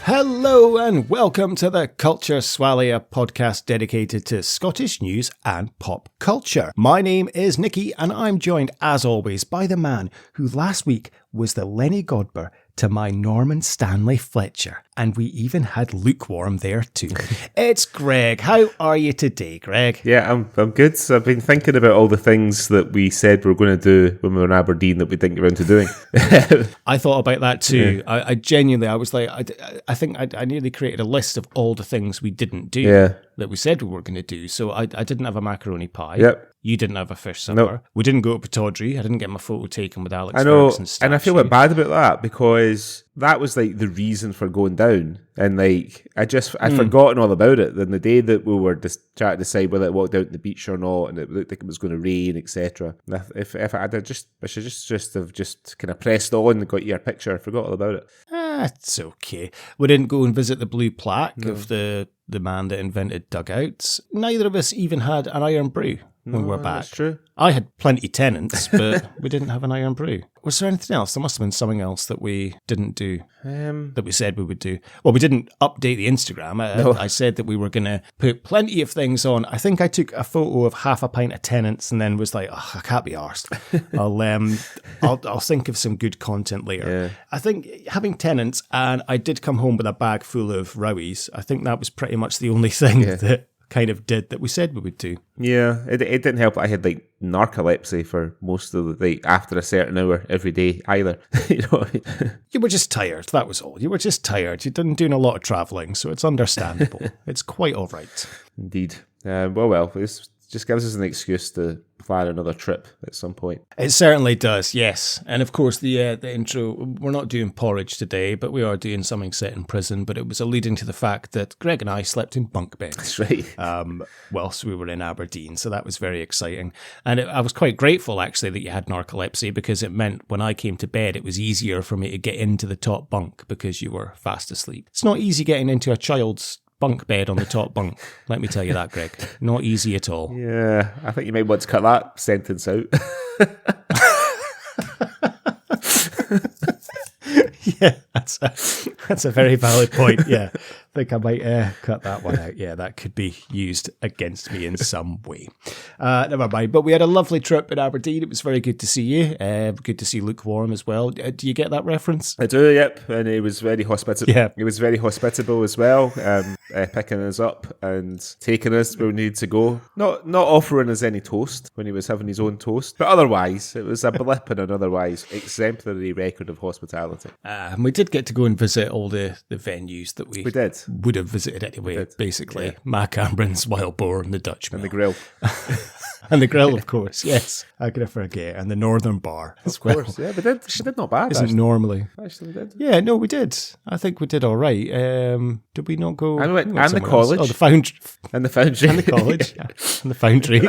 Hello and welcome to the Culture Swally, a podcast dedicated to Scottish news and pop culture. My name is Nicky and I'm joined as always by the man who last week was the Lenny Godber to my Norman Stanley Fletcher. And we even had lukewarm there too. It's Greg. How are you today, Greg? Yeah, I'm good. So I've been thinking about all the things that we said we were going to do when we were in Aberdeen that we didn't get around to doing. I thought about that too. Yeah. I genuinely, I was like, I think I nearly created a list of all the things we didn't do that we said we were going to do. So I didn't have a macaroni pie. Yep. You didn't have a fish supper. Nope. We didn't go to Pataudry. I didn't get my photo taken with Alex I know, Ferguson's and I feel a statue. bit bad about that because that was like the reason for going down. And like, I'd forgotten all about it. Then the day that we were just trying to decide whether it walked out to the beach or not, and it looked like it was going to rain, etc. If I should just have kind of pressed on and got your picture. I forgot all about it. It's okay. We didn't go and visit the blue plaque of the man that invented dugouts. Neither of us even had an iron brew when we were back. That's true. I had plenty tenants, but we didn't have an iron brew. Was there anything else? There must have been something else that we didn't do, that we said we would do. Well, we didn't update the Instagram. I said that we were going to put plenty of things on. I think I took a photo of half a pint of tenants and then was like, oh, I can't be arsed. I'll think of some good content later. Yeah. I think having tenants, and I did come home with a bag full of rowies. I think that was pretty much the only thing that kind of did that we said we would do. Yeah, it didn't help that I had like narcolepsy for most of the after a certain hour every day either. You know what I mean? You were just tired, that was all. You were just tired. You'd been doing a lot of travelling, so it's understandable. It's quite all right. Indeed. Well, this just gives us an excuse to plan another trip at some point. It certainly does, yes. And of course, the intro, we're not doing porridge today, but we are doing something set in prison. But it was alluding to the fact that Greg and I slept in bunk beds. That's right. Whilst we were in Aberdeen. So that was very exciting. And I was quite grateful, actually, that you had narcolepsy, because it meant when I came to bed, it was easier for me to get into the top bunk because you were fast asleep. It's not easy getting into a child's bunk bed on the top bunk. Let me tell you that, Greg. Not easy at all. Yeah, I think you might want to cut that sentence out. Yeah, that's a very valid point. Yeah, I think I might cut that one out. Yeah, that could be used against me in some way. Never mind. But we had a lovely trip in Aberdeen. It was very good to see you. Good to see Lukewarm as well. Do you get that reference? I do, yep. And he was very hospitable. Yeah. He was very hospitable as well, picking us up and taking us where we needed to go. Not offering us any toast when he was having his own toast, but otherwise, it was a blip in an otherwise exemplary record of hospitality. And we did get to go and visit all the venues that we did. Would have visited anyway, basically. Yeah. Macambrin's, Wild Boar and the Dutch Mill. And the grill. And the grill, of course, yes. How could I forget? And the Northern Bar as well. Of course, yeah. But she did not bad, Isn't actually. Normally. Actually did. Yeah, no, we did. I think we did all right. Did we not go? And the college. Oh, the foundry. And the foundry. And the college. Yeah. And the foundry.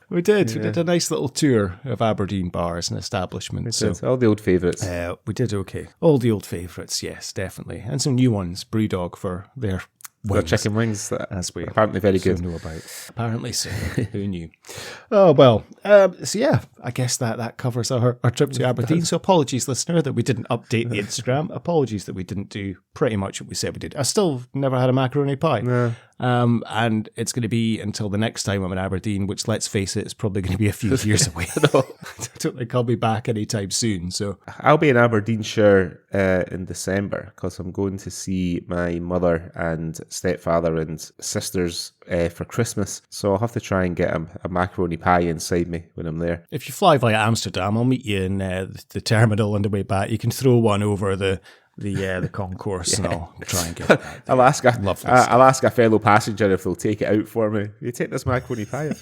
We did. Yeah. We did a nice little tour of Aberdeen bars and establishments. We did. All the old favourites. We did okay. All the old favourites, yes, definitely. And some new ones. Brewdog for their wings. Chicken wings. As we apparently very good. Know about. Apparently so. Who knew? Oh, well. So yeah, I guess that covers our trip to Aberdeen. So apologies, listener, that we didn't update the Instagram. Apologies that we didn't do pretty much what we said we did. I still never had a macaroni pie. No. And it's going to be until the next time I'm in Aberdeen, which, let's face it, is probably going to be a few years away. I don't think I'll be back anytime soon. So I'll be in Aberdeenshire in December because I'm going to see my mother and stepfather and sisters for Christmas. So I'll have to try and get a macaroni pie inside me when I'm there. If you fly via Amsterdam, I'll meet you in the terminal on the way back. You can throw one over the concourse, and I'll try and get it back. I'll ask a fellow passenger if they'll take it out for me. Will you take this macaroni pie?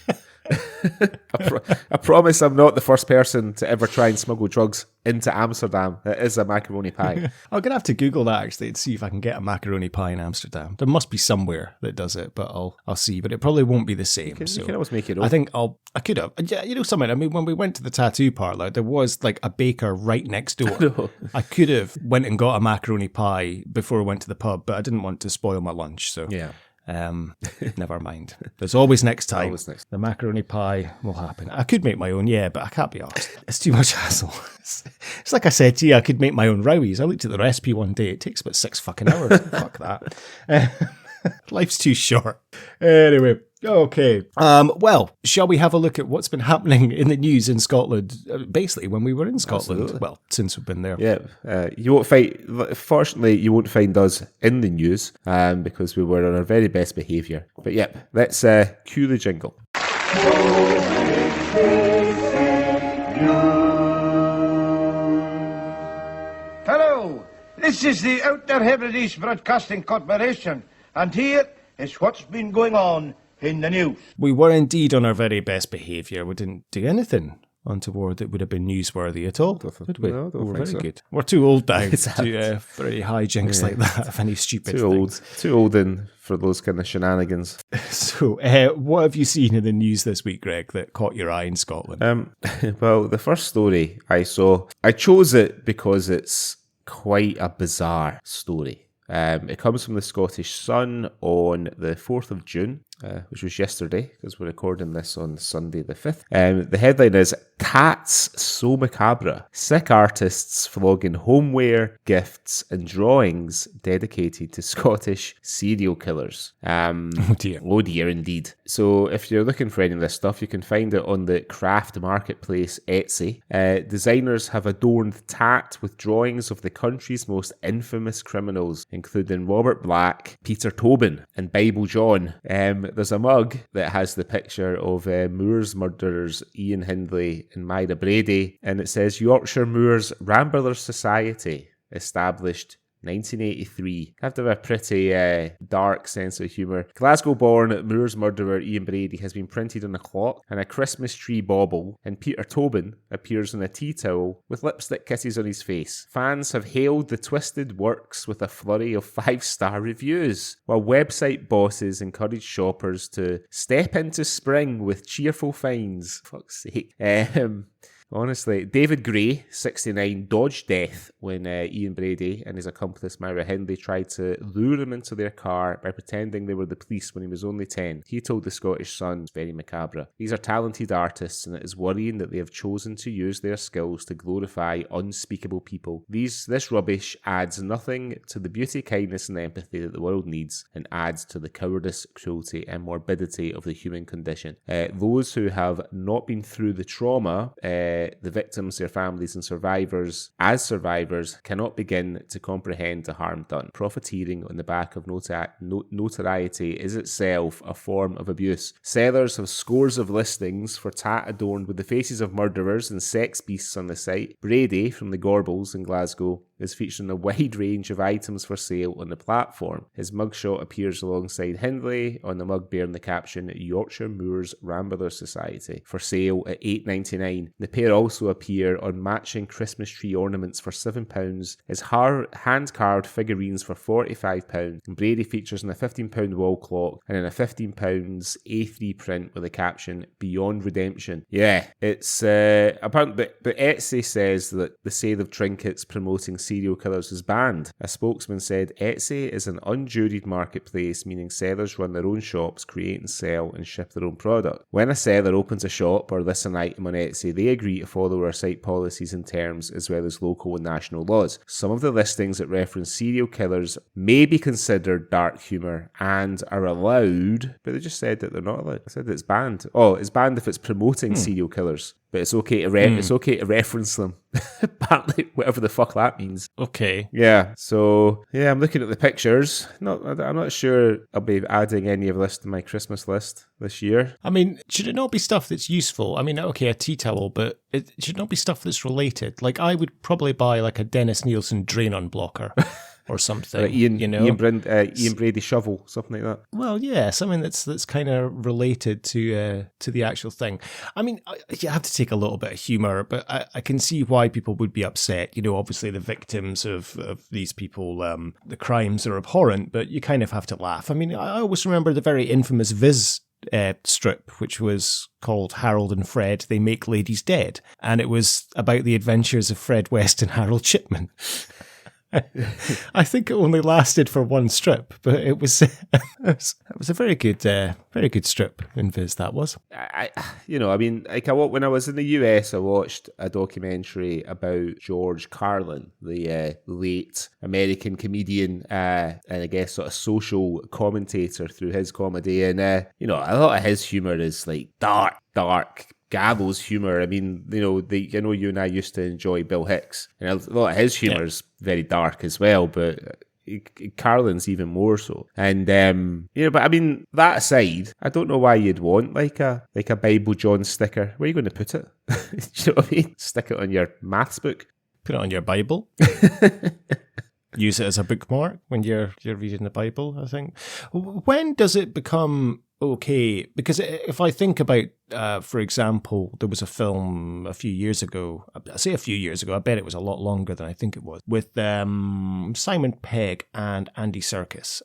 I promise I'm not the first person to ever try and smuggle drugs into Amsterdam. It is a macaroni pie. I'm going to have to Google that actually and see if I can get a macaroni pie in Amsterdam. There must be somewhere that does it, but I'll see. But it probably won't be the same. You can always make it up. I think I could have. Yeah, you know something? I mean, when we went to the tattoo parlour, there was like a baker right next door. I could have went and got a macaroni pie before I went to the pub, but I didn't want to spoil my lunch. So yeah. Never mind. There's always next time. Always next. The macaroni pie will happen. I could make my own, yeah, but I can't be arsed. It's too much hassle. It's like I said to you, I could make my own rowies. I looked at the recipe one day. It takes about 6 fucking hours. Fuck that. Life's too short. Anyway, okay. Well, shall we have a look at what's been happening in the news in Scotland, basically when we were in Scotland? Absolutely. Well, since we've been there. Yeah, you won't find. Fortunately, you won't find us in the news because we were on our very best behaviour. But yep, let's cue the jingle. Hello, this is the Outer Hebrides Broadcasting Corporation, and here is what's been going on in the news. We were indeed on our very best behaviour. We didn't do anything untoward that would have been newsworthy at all, did we? No, don't we were think very so. good. We're too old now to do very high jinks like that, if any stupid things. Too old in for those kind of shenanigans. So, what have you seen in the news this week, Greg, that caught your eye in Scotland? Well, the first story I saw, I chose it because it's quite a bizarre story. It comes from the Scottish Sun on the 4th of June, which was yesterday, because we're recording this on Sunday the 5th. The headline is, Cats So Macabre. Sick artists flogging homeware, gifts and drawings dedicated to Scottish serial killers. Oh dear. Oh dear, indeed. So if you're looking for any of this stuff, you can find it on the craft marketplace Etsy. Designers have adorned Tat with drawings of the country's most infamous criminals, including Robert Black, Peter Tobin and Bible John. There's a mug that has the picture of Moors murderers Ian Hindley and Myra Brady, and it says Yorkshire Moors Ramblers Society, established 1983. Have to have a pretty dark sense of humour. Glasgow-born Moors murderer Ian Brady has been printed on a clock and a Christmas tree bauble, and Peter Tobin appears on a tea towel with lipstick kisses on his face. Fans have hailed the twisted works with a flurry of 5-star reviews, while website bosses encourage shoppers to step into spring with cheerful finds. Fuck's sake. Honestly, David Gray, 69, dodged death when Ian Brady and his accomplice Myra Hindley tried to lure him into their car by pretending they were the police when he was only 10. He told the Scottish Sun, "It's very macabre. These are talented artists, and it is worrying that they have chosen to use their skills to glorify unspeakable people. This rubbish adds nothing to the beauty, kindness and empathy that the world needs, and adds to the cowardice, cruelty and morbidity of the human condition. Those who have not been through the trauma, the victims, their families and survivors cannot begin to comprehend the harm done. Profiteering on the back of notoriety is itself a form of abuse. Sellers have scores of listings for tat adorned with the faces of murderers and sex beasts on the site. Brady from the Gorbals in Glasgow is featured in a wide range of items for sale on the platform. His mugshot appears alongside Hindley on the mug bearing the caption Yorkshire Moors Rambler Society, for sale at $8.99. The pair also appear on matching Christmas tree ornaments for £7, as hand-carved figurines for £45, and Brady features in a £15 wall clock and in a £15 A3 print with a caption Beyond Redemption. Yeah, it's apparently, but Etsy says that the sale of trinkets promoting serial killers is banned. A spokesman said Etsy is an unjuried marketplace, meaning sellers run their own shops, create and sell and ship their own product. When a seller opens a shop or lists an item on Etsy, they agree to follow our site policies and terms, as well as local and national laws. Some of the listings that reference serial killers may be considered dark humour and are allowed, but they just said that they're not allowed. I said that it's banned. Oh, it's banned if it's promoting serial killers, but it's okay to it's okay to reference them. Apparently, whatever the fuck that means. Okay. Yeah. So yeah, I'm looking at the pictures. I'm not sure I'll be adding any of this to my Christmas list this year. I mean, should it not be stuff that's useful? I mean, okay, a tea towel, but it should not be stuff that's related. Like, I would probably buy like a Dennis Nielsen drain unblocker. Or something, Ian Brady shovel, something like that. Well, yeah, something that's kind of related to the actual thing. I mean, you have to take a little bit of humour, but I can see why people would be upset. You know, obviously the victims of these people, the crimes are abhorrent, but you kind of have to laugh. I mean, I always remember the very infamous Viz strip, which was called Harold and Fred, They Make Ladies Dead, and it was about the adventures of Fred West and Harold Shipman. I think it only lasted for one strip, but it was a very good strip in Viz. That was. When I was in the US, I watched a documentary about George Carlin, the late American comedian, and I guess sort of social commentator through his comedy, and a lot of his humor is like dark. Gavel's humor. I mean, I know you and I used to enjoy Bill Hicks, and a lot of his humor is very dark as well, but Carlin's even more so. And but I mean, that aside, I don't know why you'd want like a Bible John sticker. Where are you going to put it? Do you know what I mean? Stick it on your maths book. Put it on your Bible. Use it as a bookmark when you're reading the Bible, I think. When does it become okay? Because if I think about, for example, there was a film a few years ago. I say a few years ago. I bet it was a lot longer than I think it was. With Simon Pegg and Andy Serkis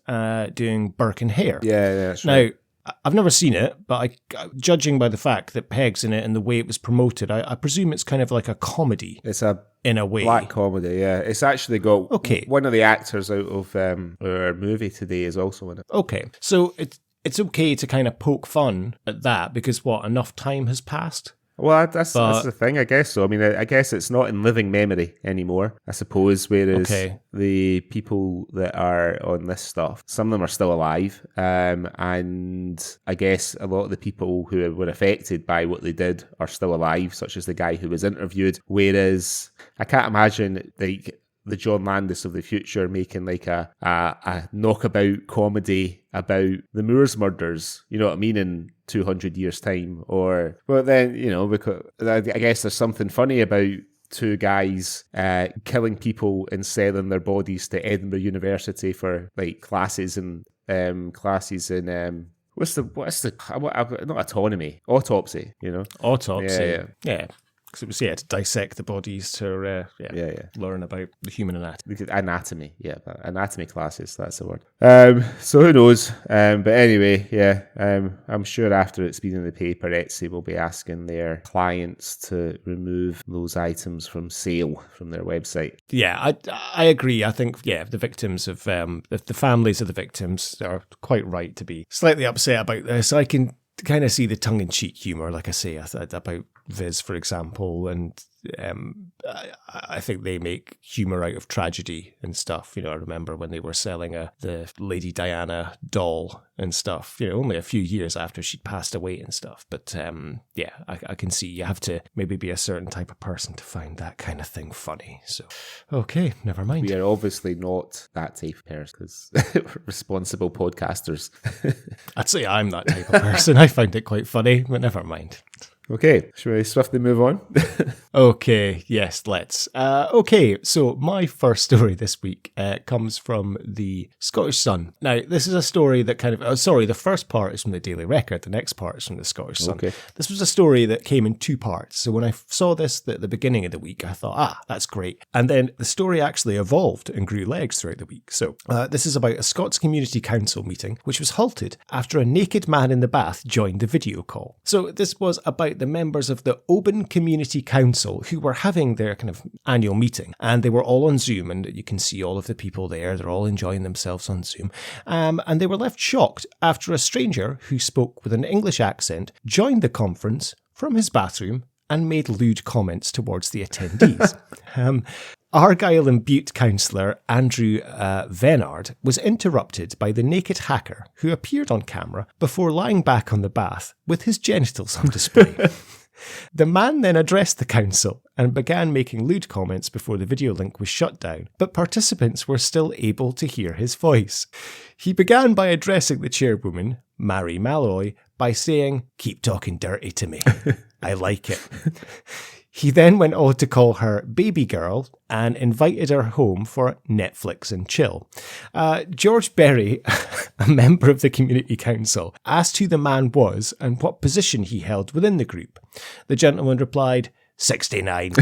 doing Burke and Hare. Yeah, that's right. Now, I've never seen it, but judging by the fact that Pegg's in it and the way it was promoted, I presume it's kind of like a comedy. It's a in a way. Black comedy, yeah. It's actually got one of the actors out of our movie today is also in it. Okay, so it's okay to kind of poke fun at that because enough time has passed? Well, that's the thing, I guess so. I mean, I guess it's not in living memory anymore, I suppose, whereas the people that are on this stuff, some of them are still alive, and I guess a lot of the people who were affected by what they did are still alive, such as the guy who was interviewed, whereas I can't imagine the John Landis of the future making like a knockabout comedy about the Moors murders, you know what I mean, in 200 years' time. Because I guess there's something funny about two guys killing people and selling their bodies to Edinburgh University for like classes in what's the not autonomy, autopsy, Autopsy. Yeah. Because it was, to dissect the bodies to learn about the human anatomy. Anatomy, anatomy classes, that's the word. So who knows? But anyway, I'm sure after it's been in the paper, Etsy will be asking their clients to remove those items from sale from their website. Yeah, I agree. I think, the victims of, the families of the victims are quite right to be slightly upset about this. I can kind of see the tongue-in-cheek humour, like I say, about Viz, for example, and I think they make humour out of tragedy and stuff. I remember when they were selling the Lady Diana doll and stuff, only a few years after she'd passed away and stuff. But I can see you have to maybe be a certain type of person to find that kind of thing funny. So, okay, never mind. We are obviously not that type of person because we're responsible podcasters. I'd say I'm that type of person. I find it quite funny, but never mind. Okay, shall we swiftly move on? Okay, yes, let's. Okay, so my first story this week comes from the Scottish Sun. Now, this is a story that the first part is from the Daily Record, the next part is from the Scottish Sun. Okay. This was a story that came in two parts. So when I saw this at the beginning of the week, I thought, that's great. And then the story actually evolved and grew legs throughout the week. So this is about a Scots Community Council meeting, which was halted after a naked man in the bath joined the video call. So this was about the members of the Oban Community Council who were having their kind of annual meeting, and they were all on Zoom, and you can see all of the people there. They're all enjoying themselves on Zoom, and they were left shocked after a stranger who spoke with an English accent joined the conference from his bathroom and made lewd comments towards the attendees. Argyll and Bute councillor Andrew Venard was interrupted by the naked hacker who appeared on camera before lying back on the bath with his genitals on display. The man then addressed the council and began making lewd comments before the video link was shut down, but participants were still able to hear his voice. He began by addressing the chairwoman, Mary Malloy, by saying, "Keep talking dirty to me. I like it." He then went on to call her baby girl and invited her home for Netflix and chill. George Berry, a member of the community council, asked who the man was and what position he held within the group. The gentleman replied, 69.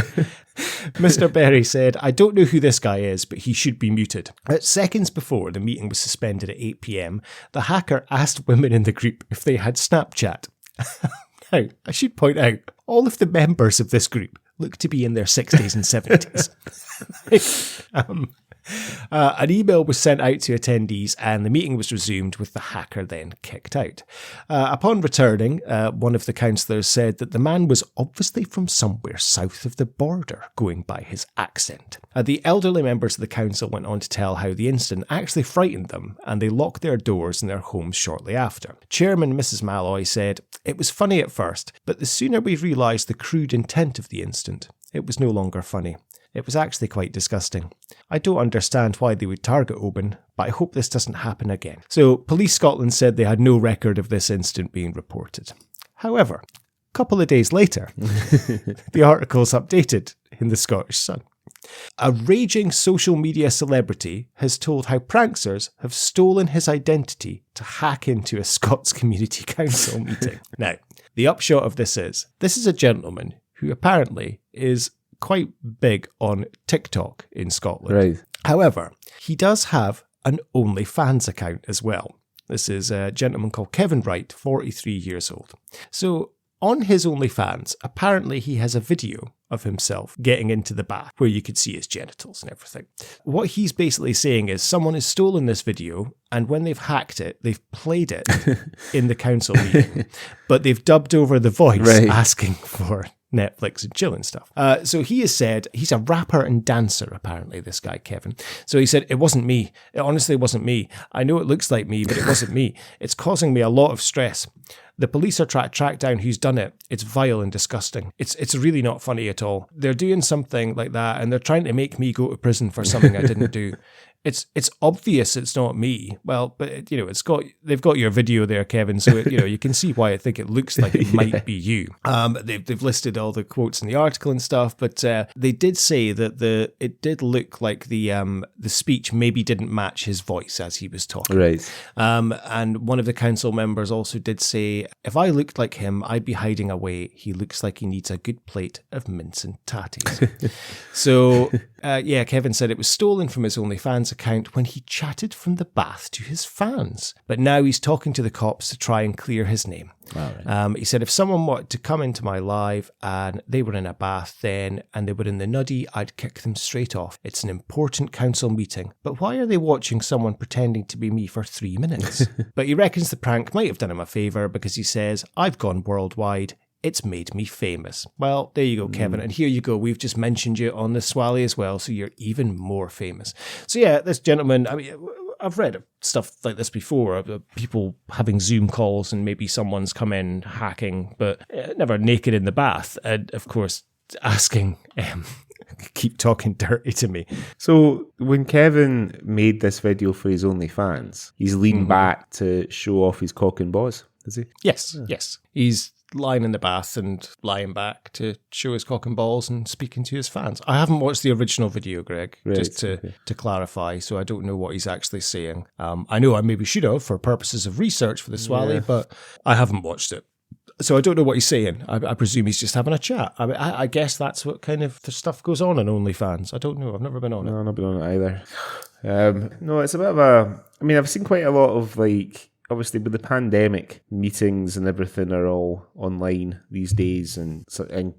Mr. Berry said, "I don't know who this guy is, but he should be muted." Seconds before the meeting was suspended at 8 p.m, the hacker asked women in the group if they had Snapchat. Now, I should point out, all of the members of this group look to be in their 60s and 70s. An email was sent out to attendees and the meeting was resumed with the hacker then kicked out. Upon returning, one of the councillors said that the man was obviously from somewhere south of the border, going by his accent. The elderly members of the council went on to tell how the incident actually frightened them and they locked their doors in their homes shortly after. Chairman Mrs. Malloy said, "It was funny at first, but the sooner we realised the crude intent of the incident, it was no longer funny. It was actually quite disgusting. I don't understand why they would target Oban, but I hope this doesn't happen again." So, Police Scotland said they had no record of this incident being reported. However, a couple of days later, the article's updated in the Scottish Sun. A raging social media celebrity has told how pranksters have stolen his identity to hack into a Scots Community Council meeting. Now, the upshot of this is a gentleman who apparently is quite big on TikTok in Scotland. Right. However, he does have an OnlyFans account as well. This is a gentleman called Kevin Wright, 43 years old. So on his OnlyFans, apparently he has a video of himself getting into the bath where you could see his genitals and everything. What he's basically saying is someone has stolen this video and when they've hacked it, they've played it in the council meeting, but they've dubbed over the voice asking for Netflix and chill and stuff. So he has said, he's a rapper and dancer, apparently, this guy, Kevin. So he said, "It wasn't me. It honestly wasn't me. I know it looks like me, but it wasn't me. It's causing me a lot of stress. The police are trying to track down who's done it. It's vile and disgusting. It's really not funny at all. They're doing something like that and they're trying to make me go to prison for something I didn't do. It's obvious it's not me." Well, but they've got your video there, Kevin, so you can see why I think it looks like it might be you. They've listed all the quotes in the article and stuff, but they did say that it did look like the speech maybe didn't match his voice as he was talking. Right. And one of the council members also did say, "If I looked like him, I'd be hiding away. He looks like he needs a good plate of mince and tatties." So Kevin said it was stolen from his OnlyFans account when he chatted from the bath to his fans. But now he's talking to the cops to try and clear his name. Right. He said, "If someone wanted to come into my live and they were in a bath then and they were in the nuddy, I'd kick them straight off. It's an important council meeting. But why are they watching someone pretending to be me for 3 minutes?" But he reckons the prank might have done him a favour because he says, "I've gone worldwide. It's made me famous." Well, there you go, Kevin. And here you go. We've just mentioned you on the Swally as well, so you're even more famous. So yeah, this gentleman, I mean, I've read stuff like this before, people having Zoom calls and maybe someone's come in hacking, but never naked in the bath. And of course, asking, keep talking dirty to me. So when Kevin made this video for his OnlyFans, he's leaned back to show off his cock and balls, is he? Yes. He's lying in the bath and lying back to show his cock and balls and speaking to his fans. I haven't watched the original video, Greg, just to clarify, so I don't know what he's actually saying. I know I maybe should have for purposes of research for the Swally, but I haven't watched it. So I don't know what he's saying. I presume he's just having a chat. I guess that's what kind of the stuff goes on in OnlyFans. I don't know. I've never been on it. No, I've not been on it either. No, it's a bit of a... I mean, I've seen quite a lot of, obviously with the pandemic, meetings and everything are all online these days, and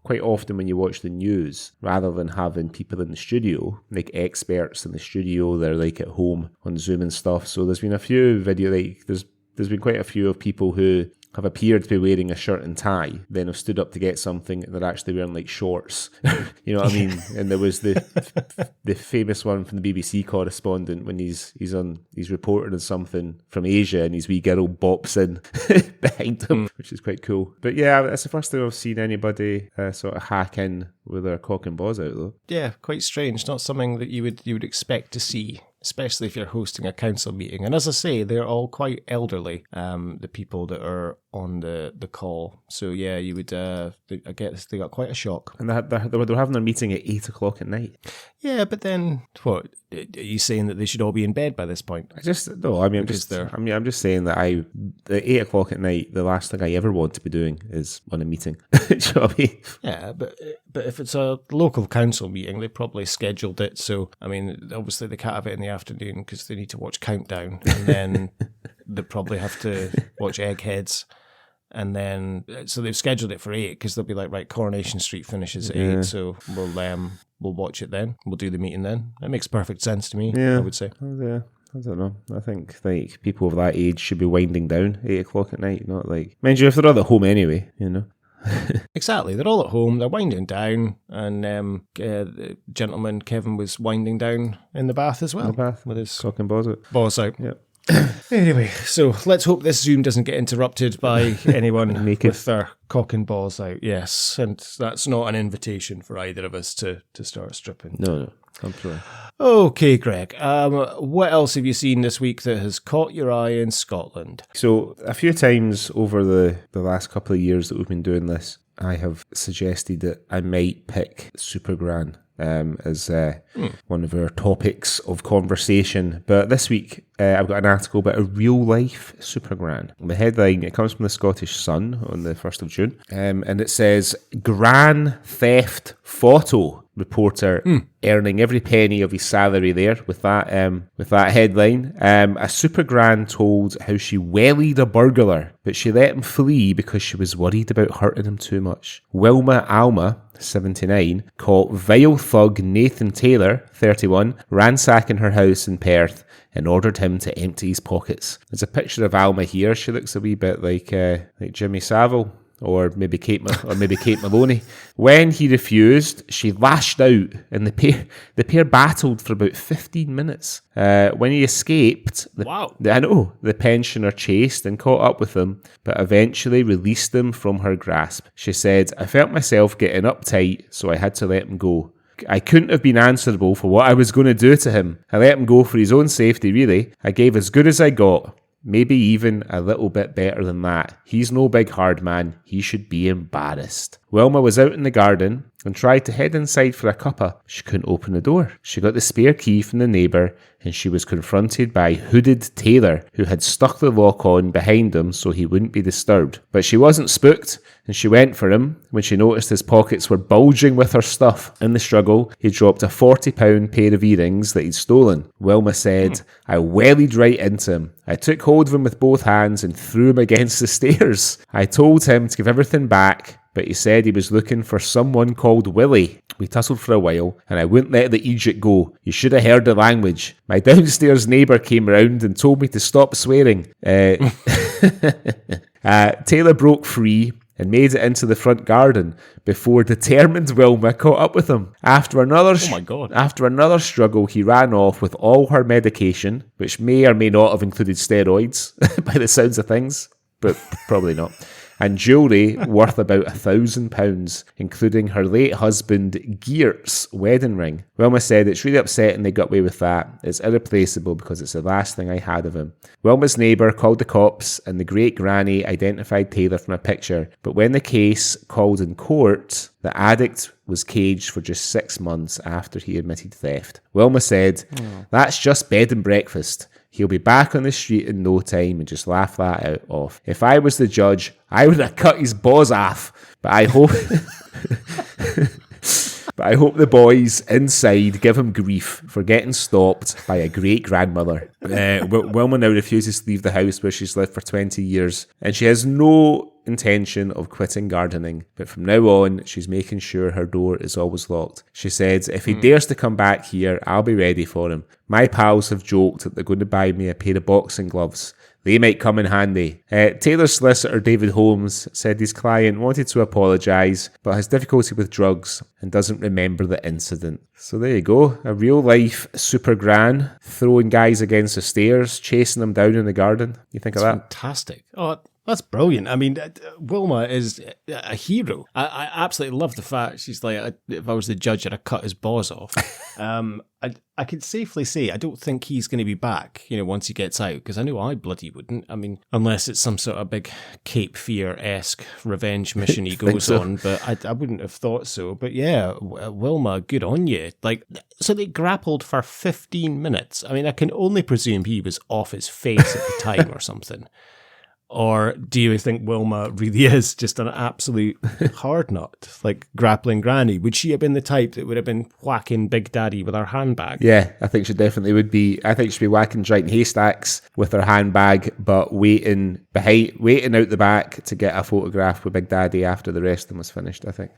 quite often when you watch the news, rather than having people in the studio, like experts in the studio, they're at home on Zoom and stuff. So there's been a few there's been quite a few of people who have appeared to be wearing a shirt and tie, then have stood up to get something and they're actually wearing shorts. You know what I mean? And there was the famous one from the BBC correspondent when he's reporting on something from Asia and his wee girl bops in behind him, which is quite cool. But yeah, that's the first time I've seen anybody sort of hack in with their cock and balls out though. Yeah, quite strange. Not something that you would expect to see, especially if you're hosting a council meeting. And as I say, they're all quite elderly, the people that are on the call. So yeah, you would, I guess they got quite a shock. And they were having their meeting at 8 o'clock at night. Yeah, but then what? Are you saying that they should all be in bed by this point? I'm just saying that at 8 o'clock at night, the last thing I ever want to be doing is on a meeting. Do you know what I mean? Yeah, but if it's a local council meeting, they probably scheduled it. So, I mean, obviously they can't have it in the afternoon because they need to watch Countdown, and then they probably have to watch Eggheads, And then, so they've scheduled it for 8 because they'll be like, right, Coronation Street finishes at 8, so we'll watch it then. We'll do the meeting then. That makes perfect sense to me, I would say. Yeah. I don't know. I think like people of that age should be winding down 8 o'clock at night, not like, mind you, if they're all at home anyway, you know. Exactly. They're all at home. They're winding down, and the gentleman Kevin was winding down in the bath as well. In the bath with his cock and balls out. Balls out. Yep. Anyway, so let's hope this Zoom doesn't get interrupted by anyone with their cock and balls out. Yes, and that's not an invitation for either of us to start stripping. No, I'm sorry. Okay, Greg. What else have you seen this week that has caught your eye in Scotland? So a few times over the last couple of years that we've been doing this, I have suggested that I might pick Supergran as one of our topics of conversation. But this week, I've got an article about a real-life Supergran. The headline, it comes from the Scottish Sun on the 1st of June, and it says, Gran Theft Photo. Reporter earning every penny of his salary there with that headline. A Supergran told how she wellied a burglar, but she let him flee because she was worried about hurting him too much. Wilma Alma, 79, caught vile thug Nathan Taylor, 31, ransacking her house in Perth and ordered him to empty his pockets. There's a picture of Alma here. She looks a wee bit like Jimmy Savile. Or maybe Kate Maloney. When he refused, she lashed out, and the pair battled for about 15 minutes. When he escaped, the pensioner chased and caught up with him, but eventually released him from her grasp. She said, "I felt myself getting uptight, so I had to let him go. I couldn't have been answerable for what I was going to do to him. I let him go for his own safety, really. I gave as good as I got. Maybe even a little bit better than that. He's no big hard man. He should be embarrassed." Wilma was out in the garden and tried to head inside for a cuppa. She couldn't open the door. She got the spare key from the neighbour, and she was confronted by hooded Taylor, who had stuck the lock on behind him so he wouldn't be disturbed. But she wasn't spooked, and she went for him when she noticed his pockets were bulging with her stuff. In the struggle, he dropped a £40 pair of earrings that he'd stolen. Wilma said, "I wellied right into him. I took hold of him with both hands and threw him against the stairs. I told him to give everything back, but he said he was looking for someone called Willie. We tussled for a while, and I wouldn't let the Egypt go. You should have heard the language. My downstairs neighbour came round and told me to stop swearing." Taylor broke free and made it into the front garden before determined Wilma caught up with him. After another struggle, he ran off with all her medication, which may or may not have included steroids, by the sounds of things, but probably not, and jewellery worth about £1,000, including her late husband Geert's wedding ring. Wilma said, "It's really upsetting they got away with that. It's irreplaceable because it's the last thing I had of him." Wilma's neighbour called the cops, and the great granny identified Taylor from a picture. But when the case called in court, the addict was caged for just 6 months after he admitted theft. Wilma said, "That's just bed and breakfast. He'll be back on the street in no time," and just laugh that off. "If I was the judge, I would have cut his balls off. But I hope the boys inside give him grief for getting stopped by a great-grandmother." Wilma now refuses to leave the house where she's lived for 20 years, and she has no intention of quitting gardening, but from now on, she's making sure her door is always locked. She says, "If he dares to come back here, I'll be ready for him. My pals have joked that they're going to buy me a pair of boxing gloves. They might come in handy." Taylor's solicitor, David Holmes, said his client wanted to apologise, but has difficulty with drugs and doesn't remember the incident. So there you go. A real-life Supergran throwing guys against the stairs, chasing them down in the garden. You think of that? Fantastic. Oh, that's brilliant. I mean, Wilma is a hero. I absolutely love the fact she's like, if I was the judge, I'd have cut his balls off. I can safely say I don't think he's going to be back, once he gets out, because I know I bloody wouldn't. I mean, unless it's some sort of big Cape Fear-esque revenge mission he goes on, but I wouldn't have thought so. But yeah, Wilma, good on you. So they grappled for 15 minutes. I mean, I can only presume he was off his face at the time or something. Or do you think Wilma really is just an absolute hard nut, like grappling granny? Would she have been the type that would have been whacking Big Daddy with her handbag? Yeah, I think she definitely would be. I think she'd be whacking giant haystacks with her handbag, but waiting out the back to get a photograph with Big Daddy after the rest of them was finished, I think.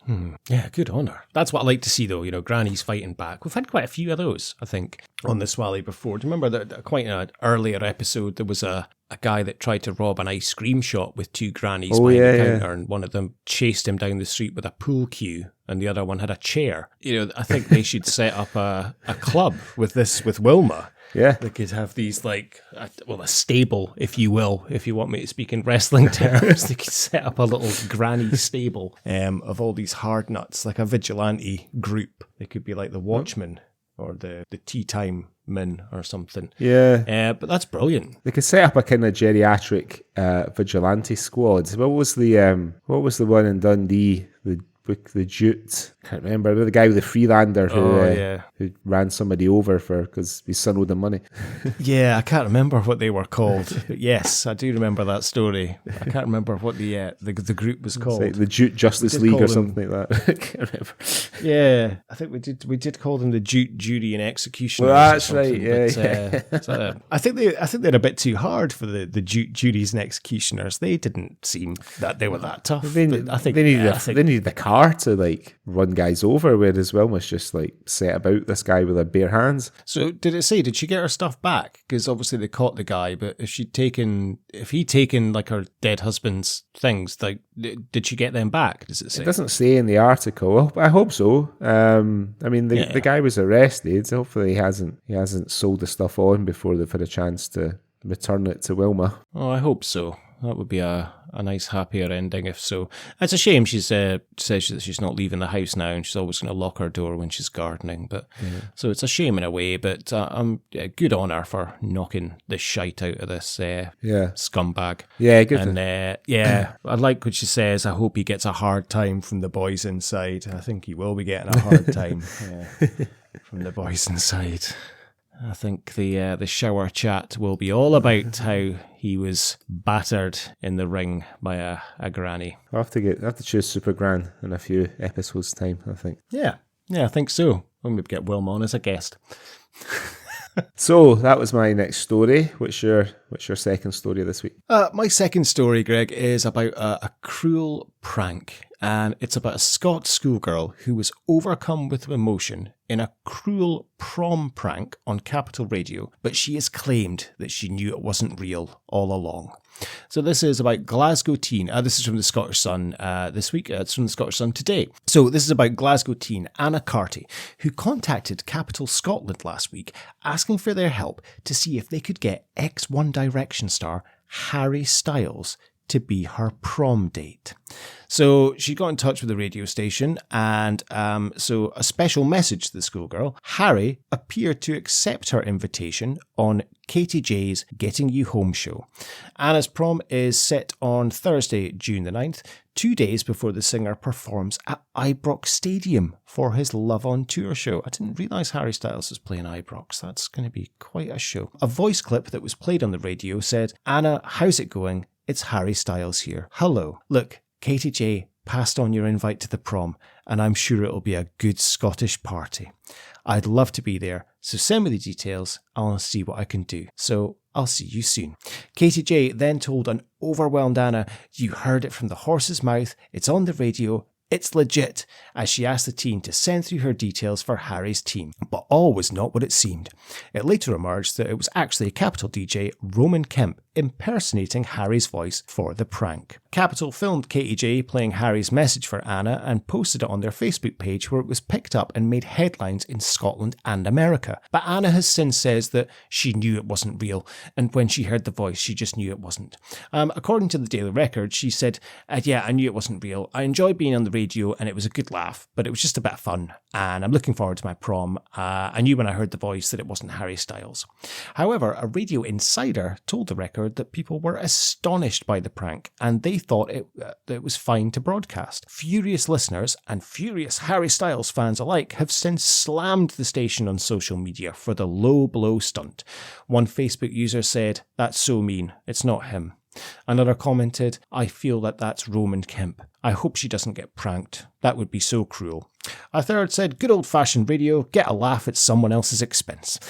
Yeah, good on her. That's what I like to see, though, grannies fighting back. We've had quite a few of those, I think, on the Swally before. Do you remember that quite an earlier episode, there was a guy that tried to rob an ice cream shop with two grannies behind the counter, and one of them chased him down the street with a pool cue, and the other one had a chair. I think they should set up a club with Wilma. Yeah. They could have these, a stable, if you will, if you want me to speak in wrestling terms. They could set up a little granny stable of all these hard nuts, like a vigilante group. They could be like the Watchmen or the Tea Time Men or something. Yeah. But that's brilliant. They could set up a kind of geriatric vigilante squad. What was the one in Dundee? The Jute, I can't remember, the guy with the Freelander who ran somebody over because his son owed him money. Yeah, I can't remember what they were called. But yes, I do remember that story. I can't remember what the group was called. Like the Jute Justice League or something like that. I can't remember. Yeah, I think we did call them the Jute Judy and Executioners. Well, that's right. Yeah, but, I think they're a bit too hard for the Jute Judys and Executioners. They didn't seem that they were that tough. They needed the car to run guys over, whereas Wilma's just set about this guy with her bare hands. So did she get her stuff back? Because obviously they caught the guy, but if he'd taken her dead husband's things, did she get them back? Does it say? It doesn't say in the article. I hope so. The guy was arrested. Hopefully he hasn't sold the stuff on before they've had a chance to return it to Wilma. Oh, I hope so. That would be a nice, happier ending if so. It's a shame she says that she's not leaving the house now and she's always going to lock her door when she's gardening. But so it's a shame in a way, but good on her for knocking the shite out of this scumbag. Yeah, good. And I like what she says. I hope he gets a hard time from the boys inside. I think he will be getting a hard time from the boys inside. I think the shower chat will be all about how he was battered in the ring by a granny. I'll have to choose Super Gran in a few episodes' time, I think. Yeah, I think so. I'm going to get Wilma on as a guest. So that was my next story. What's your second story this week? My second story, Greg, is about a cruel prank. And it's about a Scots schoolgirl who was overcome with emotion in a cruel prom prank on Capital Radio, but she has claimed that she knew it wasn't real all along. So this is about Glasgow teen. This is from the Scottish Sun this week. It's from the Scottish Sun today. So this is about Glasgow teen Anna Carty, who contacted Capital Scotland last week asking for their help to see if they could get ex-One Direction star Harry Styles to be her prom date. So she got in touch with the radio station, and so a special message to the schoolgirl. Harry appeared to accept her invitation on Katie J's Getting You Home show. Anna's prom is set on Thursday, June the 9th, 2 days before the singer performs at Ibrox Stadium for his Love on Tour show. I didn't realise Harry Styles is playing Ibrox. That's going to be quite a show. A voice clip that was played on the radio said, "Anna, how's it going? It's Harry Styles here. Hello. Look, Katie J passed on your invite to the prom, and I'm sure it'll be a good Scottish party. I'd love to be there, so send me the details. I'll see what I can do. So I'll see you soon." Katie J then told an overwhelmed Anna, "You heard it from the horse's mouth. It's on the radio. It's legit," as she asked the teen to send through her details for Harry's team. But all was not what it seemed. It later emerged that it was actually Capital DJ Roman Kemp impersonating Harry's voice for the prank. Capital filmed Katie J playing Harry's message for Anna and posted it on their Facebook page, where it was picked up and made headlines in Scotland and America. But Anna has since says that she knew it wasn't real, and when she heard the voice, she just knew it wasn't. According to the Daily Record, she said, "Yeah, I knew it wasn't real. I enjoyed being on the radio and it was a good laugh, but it was just a bit of fun, and I'm looking forward to my prom. I knew when I heard the voice that it wasn't Harry Styles." However, a radio insider told the Record that people were astonished by the prank and they thought it was fine to broadcast. Furious listeners and furious Harry Styles fans alike have since slammed the station on social media for the low blow stunt. One Facebook user said, "That's so mean. It's not him. Another commented, I feel that that's Roman Kemp. I hope she doesn't get pranked. That would be so cruel. A third said, good old-fashioned radio, get a laugh at someone else's expense.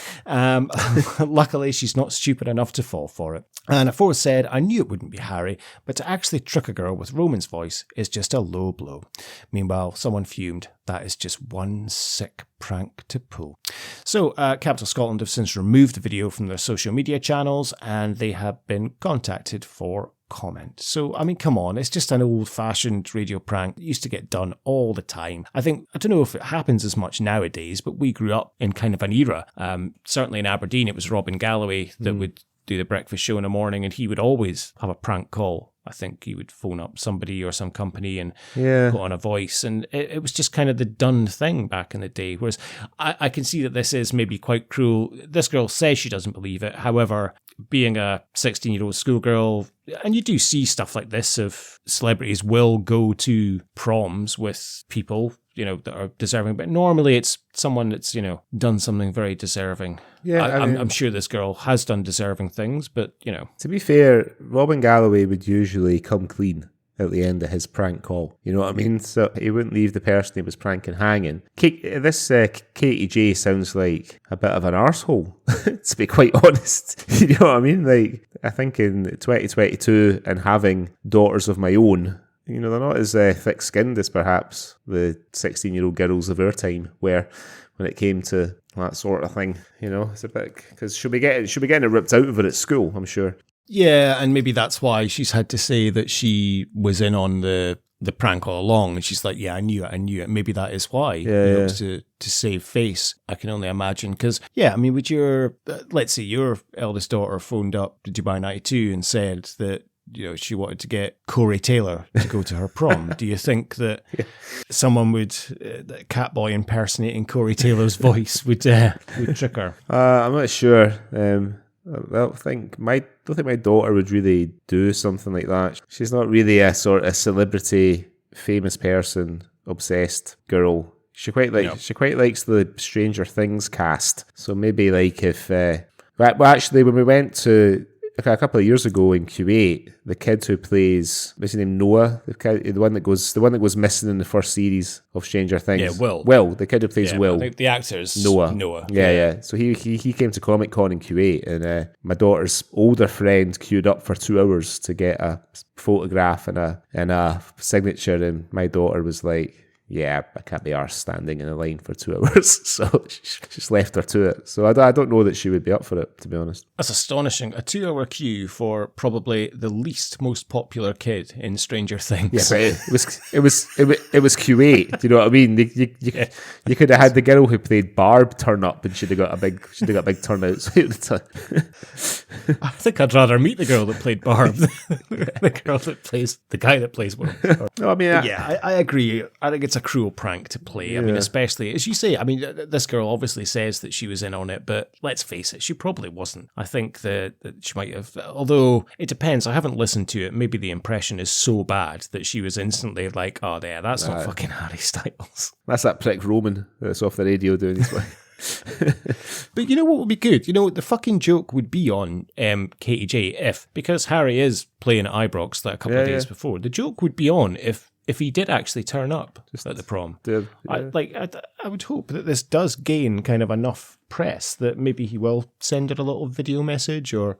Luckily, she's not stupid enough to fall for it. And a fourth said, I knew it wouldn't be Harry, but to actually trick a girl with Roman's voice is just a low blow. Meanwhile, someone fumed, that is just one sick prank to pull. So, Capital Scotland have since removed the video from their social media channels, and they have been contacted for comment. So, I mean, come on, it's just an old-fashioned radio prank. It used to get done all the time. I don't know if it happens as much nowadays, but we grew up in kind of an era. Certainly in Aberdeen, it was Robin Galloway that would do the breakfast show in the morning, and he would always have a prank call. I think he would phone up somebody or some company and put on a voice, and it was just kind of the done thing back in the day. Whereas I can see that this is maybe quite cruel. This girl says she doesn't believe it. However, being a 16-year-old schoolgirl, and you do see stuff like this of celebrities will go to proms with people, that are deserving, but normally it's someone that's, done something very deserving. Yeah, I'm sure this girl has done deserving things, but, To be fair, Robin Galloway would usually come clean at the end of his prank call. You know what I mean? So he wouldn't leave the person he was pranking hanging. Katie J sounds like a bit of an arsehole, to be quite honest. You know what I mean? Like, I think in 2022 and having daughters of my own, they're not as thick-skinned as perhaps the 16-year-old girls of our time were when it came to that sort of thing. It's a bit, because she'll be getting it ripped out of her at school, I'm sure. Yeah, and maybe that's why she's had to say that she was in on the prank all along, and she's like, yeah, I knew it. Maybe that is why, to save face. I can only imagine, because, would let's say your eldest daughter phoned up to Dubai 92 and said that, she wanted to get Corey Taylor to go to her prom. Do you think that someone would, Catboy impersonating Corey Taylor's voice would trick her? I'm not sure. I don't think my daughter would really do something like that. She's not really a sort of celebrity, famous person, obsessed girl. She quite likes the Stranger Things cast. So maybe like if, actually when we went to a couple of years ago in Kuwait, the kid who plays, what's his name, Noah, the one that goes missing in the first series of Stranger Things. Yeah, Will. Will, the kid who plays Will. I think the actor's Noah. Yeah. So he came to Comic Con in Kuwait, and my daughter's older friend queued up for 2 hours to get a photograph and a signature, and my daughter was like, yeah, I can't be arsed standing in a line for 2 hours. So she just left her to it. So I don't know that she would be up for it, to be honest. That's astonishing. A 2-hour queue for probably the least most popular kid in Stranger Things. Yeah, but it was Kuwait. Do you know what I mean? You could have had the girl who played Barb turn up, and she'd have got a big turnout. I think I'd rather meet the girl that played Barb than the guy that plays one. No, I mean, I agree. I think it's a cruel prank to play. I mean, especially, as you say, this girl obviously says that she was in on it, but let's face it, she probably wasn't. I think that she might have, although it depends, I haven't listened to it, maybe the impression is so bad that she was instantly like, oh, there, that's not fucking Harry Styles. That's that prick Roman that's off the radio doing his way. But you know what would be good? The fucking joke would be on Katie J because Harry is playing at Ibrox a couple of days before. The joke would be on if he did actually turn up at the prom. I would hope that this does gain kind of enough press that maybe he will send her a little video message, or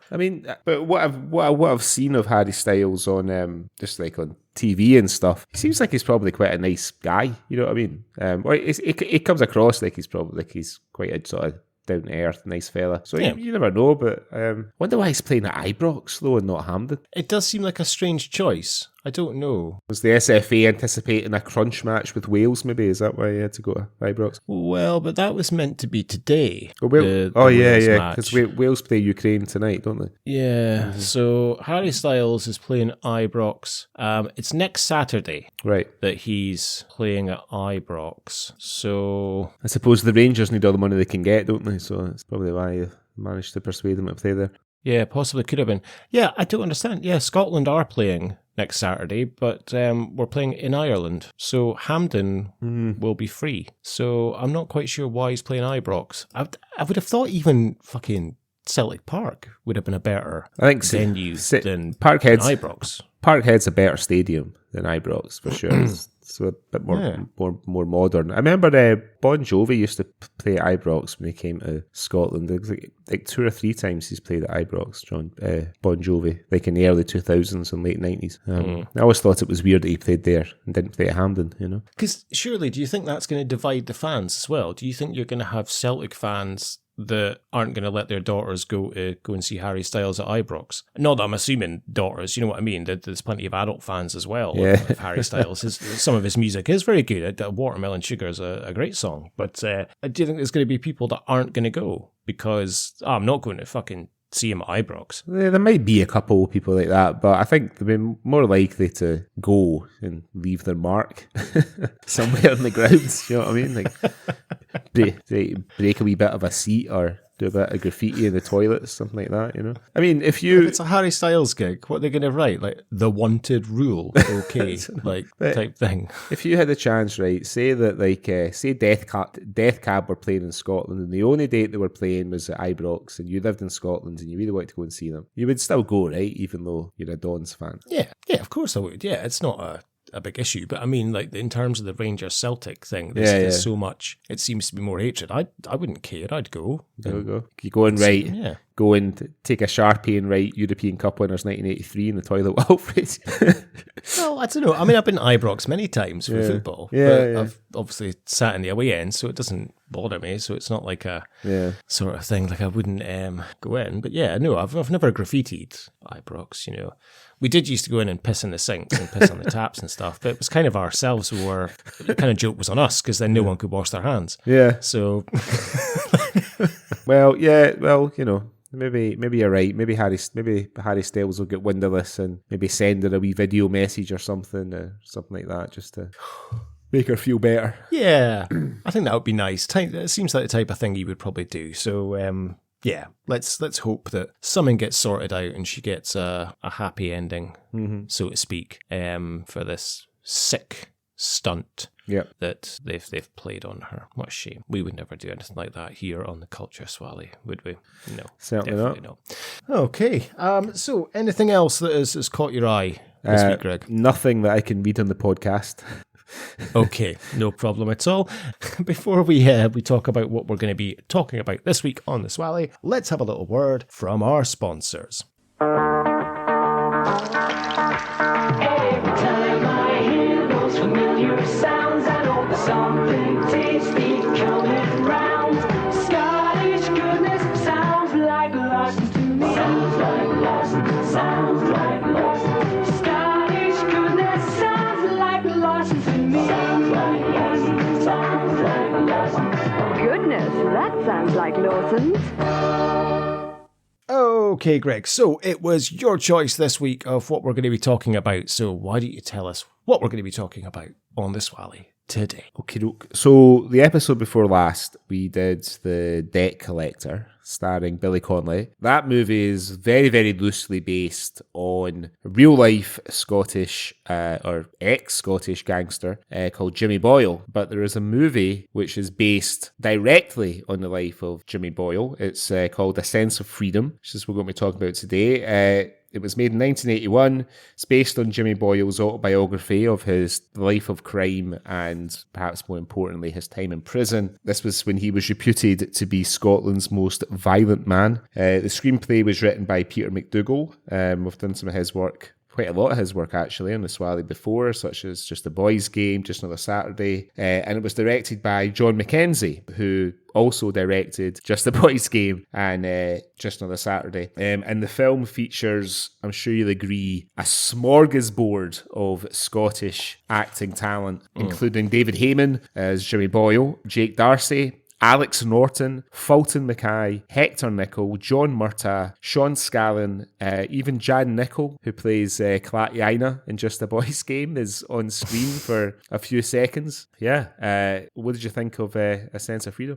but what I've seen of Harry Styles on just like on TV and stuff, he seems like he's probably quite a nice guy. You know what I mean? It comes across like he's quite a sort of down to earth, nice fella. So you never know, but wonder why he's playing at Ibrox though and not Hampden. It does seem like a strange choice. I don't know. Was the SFA anticipating a crunch match with Wales, maybe? Is that why he had to go to Ibrox? Well, but that was meant to be today. Because Wales play Ukraine tonight, don't they? Yeah, so Harry Styles is playing at Ibrox. It's next Saturday that he's playing at Ibrox. So I suppose the Rangers need all the money they can get, don't they? So that's probably why you managed to persuade them to play there. Yeah, possibly could have been. Yeah, I don't understand. Yeah, Scotland are playing next Saturday, but we're playing in Ireland. So Hampden will be free. So I'm not quite sure why he's playing Ibrox. I would have thought even fucking Celtic Park would have been a better I think venue than Parkhead's Ibrox. Parkhead's a better stadium than Ibrox for sure. So a bit more modern. I remember Bon Jovi used to play at Ibrox when he came to Scotland. It was like 2 or 3 times he's played at Ibrox, Bon Jovi, like in the early 2000s and late 90s. I always thought it was weird that he played there and didn't play at Hampden, you know? Because surely, do you think that's going to divide the fans as well? Do you think you're going to have Celtic fans that aren't going to let their daughters go and see Harry Styles at Ibrox? Not that I'm assuming daughters, you know what I mean? There's plenty of adult fans as well of Harry Styles. Some of his music is very good. Watermelon Sugar is a great song. But do you think there's going to be people that aren't going to go because I'm not going to fucking see him at Ibrox? There might be a couple of people like that, but I think they'll be more likely to go and leave their mark somewhere on the grounds, you know what I mean? Like break a wee bit of a seat or do a bit of graffiti in the toilets, something like that, you know? I mean, if it's a Harry Styles gig, what are they going to write? Like, the wanted rule, okay, like, type thing. If you had a chance, right, say that, like, say Death Cab were playing in Scotland and the only date they were playing was at Ibrox and you lived in Scotland and you really wanted to go and see them, you would still go, right, even though you're a Dons fan? Yeah, of course I would. Yeah, it's not a big issue, but I mean, like, in terms of the Rangers Celtic thing, there's so much, it seems to be more hatred. I wouldn't care. I'd go. Go. You go and write, go and take a Sharpie and write European Cup winners 1983 in the toilet with Alfred. Well, I don't know. I mean, I've been to Ibrox many times for football, but I've obviously sat in the away end, so it doesn't bother me. So it's not like a sort of thing like I wouldn't go in. But yeah, no, I've never graffitied Ibrox, you know. We did used to go in and piss in the sinks and piss on the taps and stuff, but it was kind of ourselves who were, the kind of joke was on us because then no one could wash their hands. Yeah. So. Well, you know, maybe you're right. Maybe Harry Styles will get wind of this and maybe send her a wee video message or something like that, just to make her feel better. Yeah, I think that would be nice. It seems like the type of thing he would probably do. So, yeah, let's hope that something gets sorted out and she gets a happy ending, so to speak, for this sick stunt that they've played on her. What a shame. We would never do anything like that here on the Culture Swally, would we? No, certainly not. Okay, so anything else that has caught your eye this week, Greg? Nothing that I can read on the podcast. Okay, no problem at all. Before we talk about what we're going to be talking about this week on the Swally, let's have a little word from our sponsors. Something tasty coming round. Scottish goodness sounds like Lawson to me. Sounds like Lawson. Sounds like Lawson. Scottish goodness sounds like Lawson to me. Sounds like Lawson. Sounds like Lawson. Goodness, that sounds like Lawson's. Okay, Greg, so it was your choice this week of what we're going to be talking about. So why don't you tell us what we're going to be talking about on the Swally today? Okay, so the episode before last, we did The Debt Collector, starring Billy Connolly. That movie is very, very loosely based on a real-life Scottish or ex-Scottish gangster called Jimmy Boyle. But there is a movie which is based directly on the life of Jimmy Boyle. It's called A Sense of Freedom, which is what we're going to be talking about today. It was made in 1981. It's based on Jimmy Boyle's autobiography of his life of crime and, perhaps more importantly, his time in prison. This was when he was reputed to be Scotland's most violent man. The screenplay was written by Peter McDougall. We've done some of his work, quite a lot of his work actually, on the Swally before, such as Just a Boys Game, Just Another Saturday. And it was directed by John Mackenzie, who also directed Just a Boys Game and Just Another Saturday. And the film features, I'm sure you'll agree, a smorgasbord of Scottish acting talent, including David Hayman as Jimmy Boyle, Jake Darcy, Alex Norton, Fulton Mackay, Hector Nichol, John Murtagh, Sean Scallon, even Jan Nichol, who plays Clatty Aina in Just a Boys Game, is on screen for a few seconds. Yeah. What did you think of A Sense of Freedom?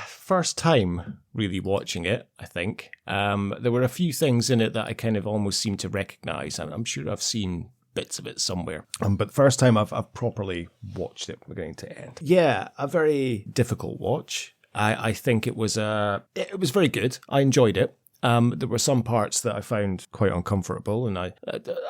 First time really watching it, I think. There were a few things in it that I kind of almost seemed to recognise. I'm sure I've seen bits of it somewhere. But the first time I've properly watched it from beginning to end. Yeah, a very difficult watch. I think it was very good. I enjoyed it. There were some parts that I found quite uncomfortable, and I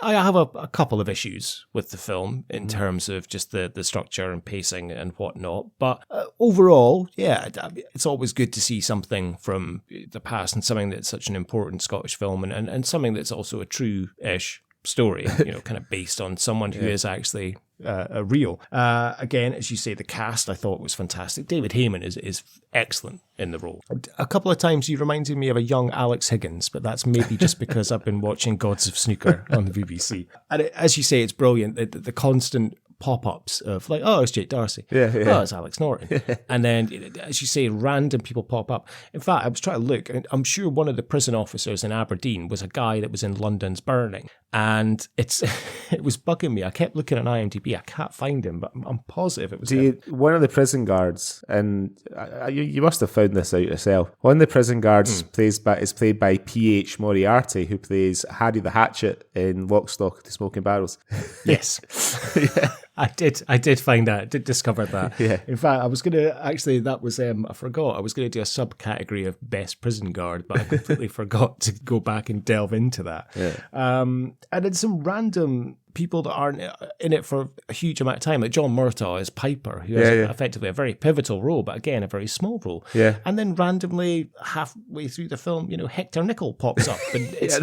have a couple of issues with the film in terms of just the structure and pacing and whatnot. But overall, yeah, it's always good to see something from the past and something that's such an important Scottish film and something that's also a true-ish story, kind of based on someone who is actually real. Again, as you say, the cast I thought was fantastic. David Hayman is excellent in the role. A couple of times he reminded me of a young Alex Higgins, but that's maybe just because I've been watching Gods of Snooker on the BBC. And as you say, it's brilliant. The constant pop-ups of like, oh, it's Jake Darcy. Yeah. Oh, it's Alex Norton. And then, as you say, random people pop up. In fact, I was trying to look, and I'm sure one of the prison officers in Aberdeen was a guy that was in London's Burning. And it was bugging me. I kept looking at IMDb. I can't find him, but I'm positive it was him. One of the prison guards, and you must have found this out yourself. One of the prison guards is played by P.H. Moriarty, who plays Harry the Hatchet in Lock, Stock, and Two Smoking Barrels. Yes. I did find that. I did discover that. Yeah. In fact, I was going to, actually, that was, I forgot. I was going to do a subcategory of best prison guard, but I completely forgot to go back and delve into that. Yeah. And then some random people that aren't in it for a huge amount of time, like John Murtaugh as Piper, who has effectively a very pivotal role, but again, a very small role. Yeah. And then randomly, halfway through the film, Hector Nichol pops up. And it's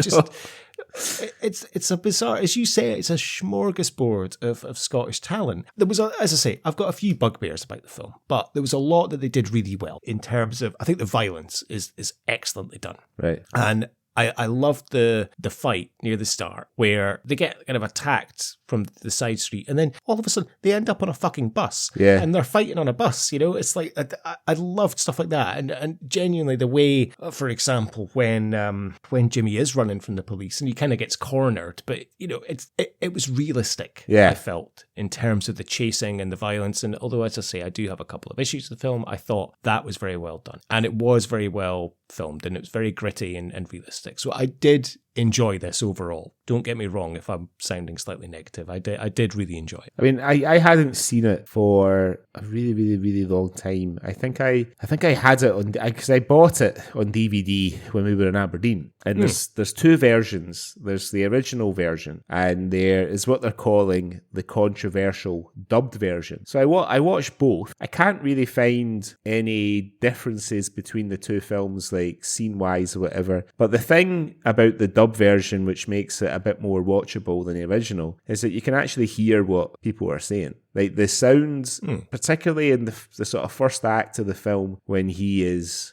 it's a bizarre, as you say, it's a smorgasbord of Scottish talent. There was, as I say, I've got a few bugbears about the film, but there was a lot that they did really well in terms of, I think the violence is excellently done. Right. And I loved the fight near the start where they get kind of attacked from the side street and then all of a sudden they end up on a fucking bus. Yeah. And they're fighting on a bus, It's like, I loved stuff like that. And genuinely the way, for example, when Jimmy is running from the police and he kind of gets cornered, but, it was realistic, I felt, in terms of the chasing and the violence. And although, as I say, I do have a couple of issues with the film, I thought that was very well done. And it was very well filmed and it was very gritty and realistic. So I did enjoy this overall. Don't get me wrong if I'm sounding slightly negative. I did really enjoy it. I mean, I hadn't seen it for a really, really, really long time. I think I had it on, because I bought it on DVD when we were in Aberdeen. And there's two versions. There's the original version, and there is what they're calling the controversial dubbed version. So I watched both. I can't really find any differences between the two films, like scene-wise or whatever. But the thing about the dub version, which makes it a bit more watchable than the original, is that you can actually hear what people are saying. Like the sounds, particularly in the sort of first act of the film, when he is,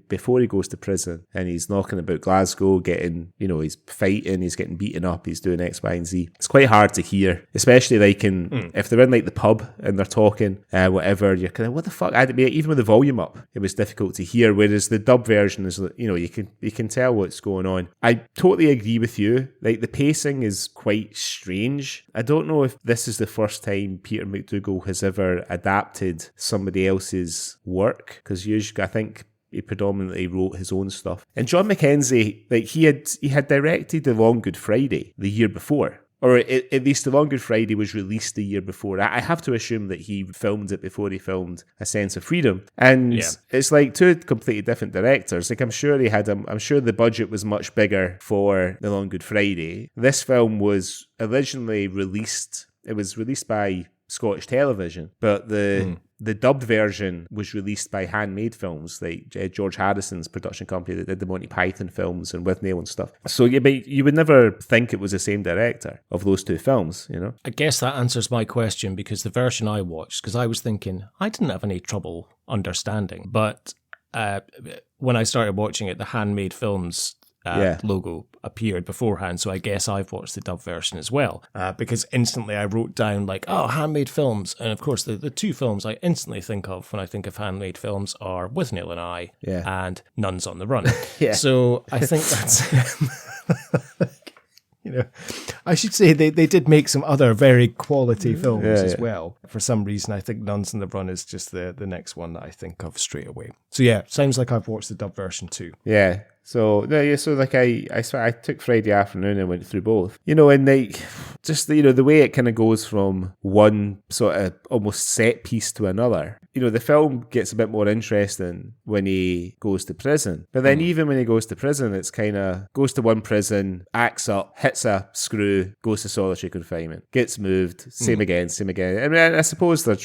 before he goes to prison and he's knocking about Glasgow, getting, he's fighting, he's getting beaten up, he's doing X, Y, and Z. It's quite hard to hear, especially like if they're in like the pub and they're talking, whatever, you're kind of, what the fuck? Even with the volume up, it was difficult to hear, whereas the dub version is, you can tell what's going on. I totally agree with you. Like the pacing is quite strange. I don't know if this is the first time Peter McDougall has ever adapted somebody else's work, because usually I think he predominantly wrote his own stuff. And John Mackenzie, like he had directed The Long Good Friday the year before. Or at least The Long Good Friday was released the year before. I have to assume that he filmed it before he filmed A Sense of Freedom. And it's like two completely different directors. Like I'm sure the budget was much bigger for The Long Good Friday. This film was originally released, it was released by Scottish Television, but the dubbed version was released by Handmade Films, like George Harrison's production company that did the Monty Python films and With Nail and stuff. So you would never think it was the same director of those two films, I guess that answers my question, because the version I watched, because I was thinking, I didn't have any trouble understanding, but when I started watching it, the Handmade Films logo appeared beforehand, so I guess I've watched the dub version as well, because instantly I wrote down like, Handmade Films, and of course the two films I instantly think of when I think of Handmade Films are With Nail and I and Nuns on the Run. So I think that's I should say they did make some other very quality films as well. For some reason, I think Nuns on the Run is just the next one that I think of straight away. So yeah, sounds like I've watched the dub version too. Yeah. So like I took Friday afternoon and went through both. And like just the way it kind of goes from one sort of almost set piece to another. The film gets a bit more interesting when he goes to prison. But then even when he goes to prison, it's kind of goes to one prison, acts up, hits a screw, goes to solitary confinement, gets moved, same again. I mean, I suppose they're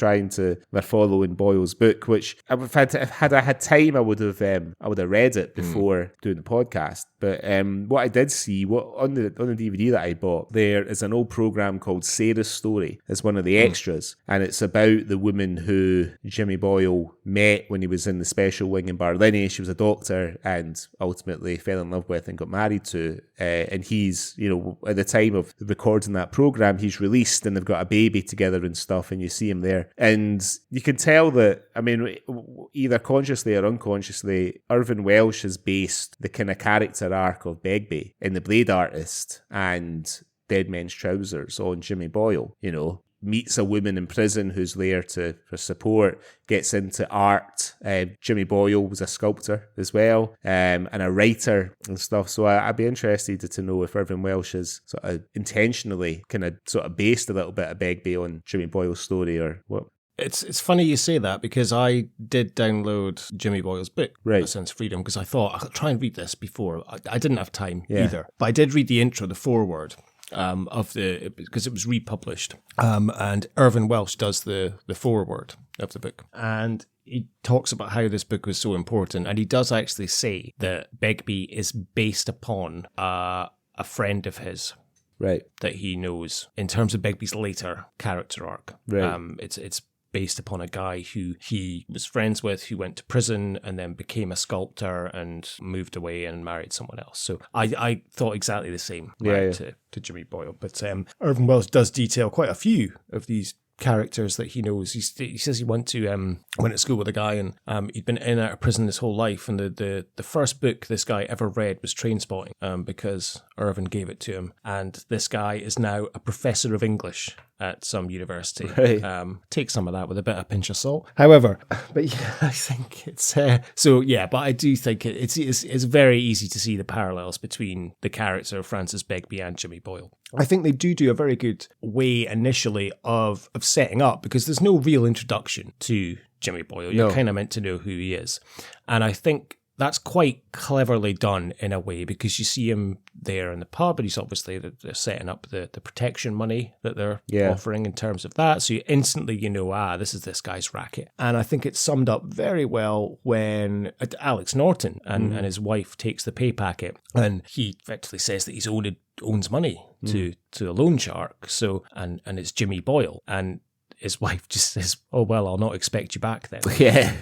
following Boyle's book, which if I had time, I would have read it before doing the podcast. But what I did see, on the DVD that I bought, there is an old program called Sarah's Story. It's one of the extras, and it's about the woman who Jimmy Boyle met when he was in the special wing in Barlinnie. She was a doctor and ultimately fell in love with and got married to. And he's, at the time of recording that program, he's released and they've got a baby together and stuff, and you see him there. And you can tell that, I mean, either consciously or unconsciously, Irvin Welsh has based the kind of character arc of Begbie in The Blade Artist and Dead Men's Trousers on Jimmy Boyle. Meets a woman in prison who's there for support, gets into art. Jimmy Boyle was a sculptor as well, and a writer and stuff. So I'd be interested to know if Irvin Welsh has sort of intentionally kind of sort of based a little bit of Begbie on Jimmy Boyle's story or what. It's funny you say that because I did download Jimmy Boyle's book, right. A Sense of Freedom, because I thought I'll try and read this before. I didn't have time either, but I did read the intro, the foreword. Because it was republished, and Irvin Welsh does the foreword of the book, and he talks about how this book was so important, and he does actually say that Begbie is based upon a friend of his, right, that he knows in terms of Begbie's later character arc. Right, it's based upon a guy who he was friends with, who went to prison and then became a sculptor and moved away and married someone else. So I thought exactly the same to Jimmy Boyle. But Irvin Welsh does detail quite a few of these characters that he knows. He says he went to school with a guy and he'd been in and out of prison his whole life, and the first book this guy ever read was Trainspotting, because Irvin gave it to him, and this guy is now a professor of English at some university. Right. Take some of that with a bit of pinch of salt. However, but yeah, I think it's but I do think it's very easy to see the parallels between the character of Francis Begbie and Jimmy Boyle. I think they do a very good way initially of setting up, because there's no real introduction to Jimmy Boyle. You're kind of meant to know who he is. And I think that's quite cleverly done in a way, because you see him there in the pub, and he's obviously they're setting up the protection money that they're offering in terms of that. So you instantly this is this guy's racket. And I think it's summed up very well when Alex Norton and his wife takes the pay packet, and he effectively says that he's owns money to a loan shark. So and it's Jimmy Boyle, and his wife just says, "Oh well, I'll not expect you back then." Yeah.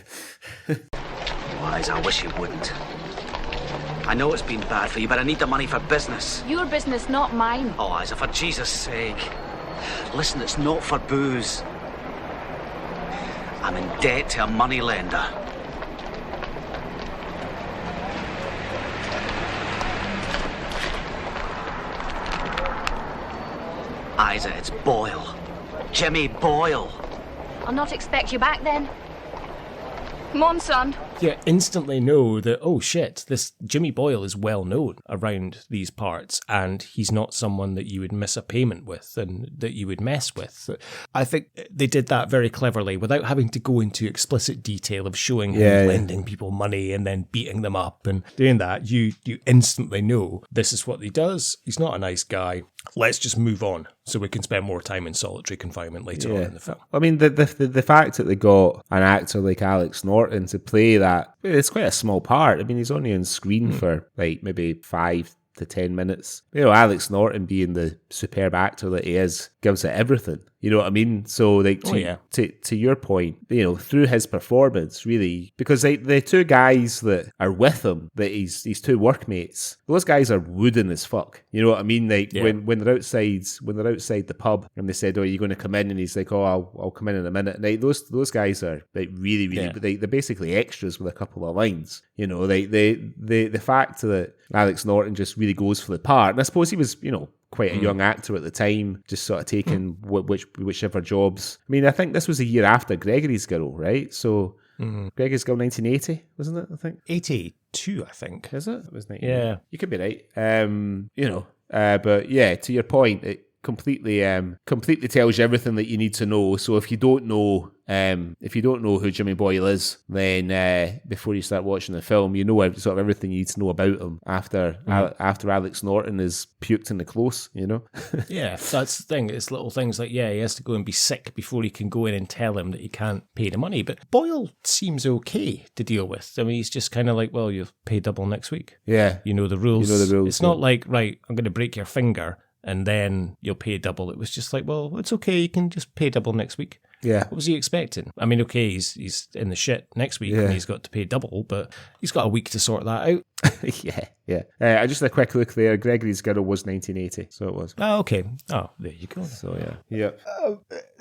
Wise, I wish you wouldn't. I know it's been bad for you, but I need the money for business. Your business, not mine. Oh, Isa, for Jesus' sake. Listen, it's not for booze. I'm in debt to a moneylender. Isa, it's Boyle. Jimmy Boyle. I'll not expect you back then. Come on, son. You instantly know that, oh shit, this Jimmy Boyle is well known around these parts, and he's not someone that you would miss a payment with and that you would mess with. I think they did that very cleverly without having to go into explicit detail of showing him lending people money and then beating them up and doing that. You instantly know this is what he does. He's not a nice guy. Let's just move on so we can spend more time in solitary confinement later on in the film. I mean, the fact that they got an actor like Alex Norton to play that, it's quite a small part. I mean, he's only on screen for like maybe 5 to 10 minutes. Alex Norton, being the superb actor that he is, gives it everything. You know what I mean? So, like, to your point, through his performance, really, because the two guys that are with him, that he's two workmates, those guys are wooden as fuck. You know what I mean? Like, when they're outside the pub, and they said, "Oh, are you going to come in?" and he's like, "Oh, I'll come in a minute." And like, those guys are like really, they're basically extras with a couple of lines. The fact that Alex Norton just really goes for the part, and I suppose he was, quite a young actor at the time, just sort of taking whichever jobs. I mean, I think this was a year after Gregory's Girl, right? So Gregory's Girl 1980, wasn't it? I think 82, I think. Is it? It was 1980. Yeah, you could be right. But yeah, to your point, completely tells you everything that you need to know. So if you don't know who Jimmy Boyle is, then before you start watching the film, you know sort of everything you need to know about him after Alex Norton is puked in the close, you know? Yeah, that's the thing. It's little things like, he has to go and be sick before he can go in and tell him that he can't pay the money. But Boyle seems okay to deal with. I mean, he's just kind of like, well, you'll pay double next week. Yeah. You know the rules. It's yeah. not like, right, I'm going to break your finger and then you'll pay double. It was just like, well, it's okay. You can just pay double next week. Yeah. What was he expecting? I mean, okay, he's in the shit next week and he's got to pay double, but he's got a week to sort that out. yeah. I just had a quick look there. Gregory's Girl was 1980, so it was. Oh, okay. Oh, there you go. So, yeah.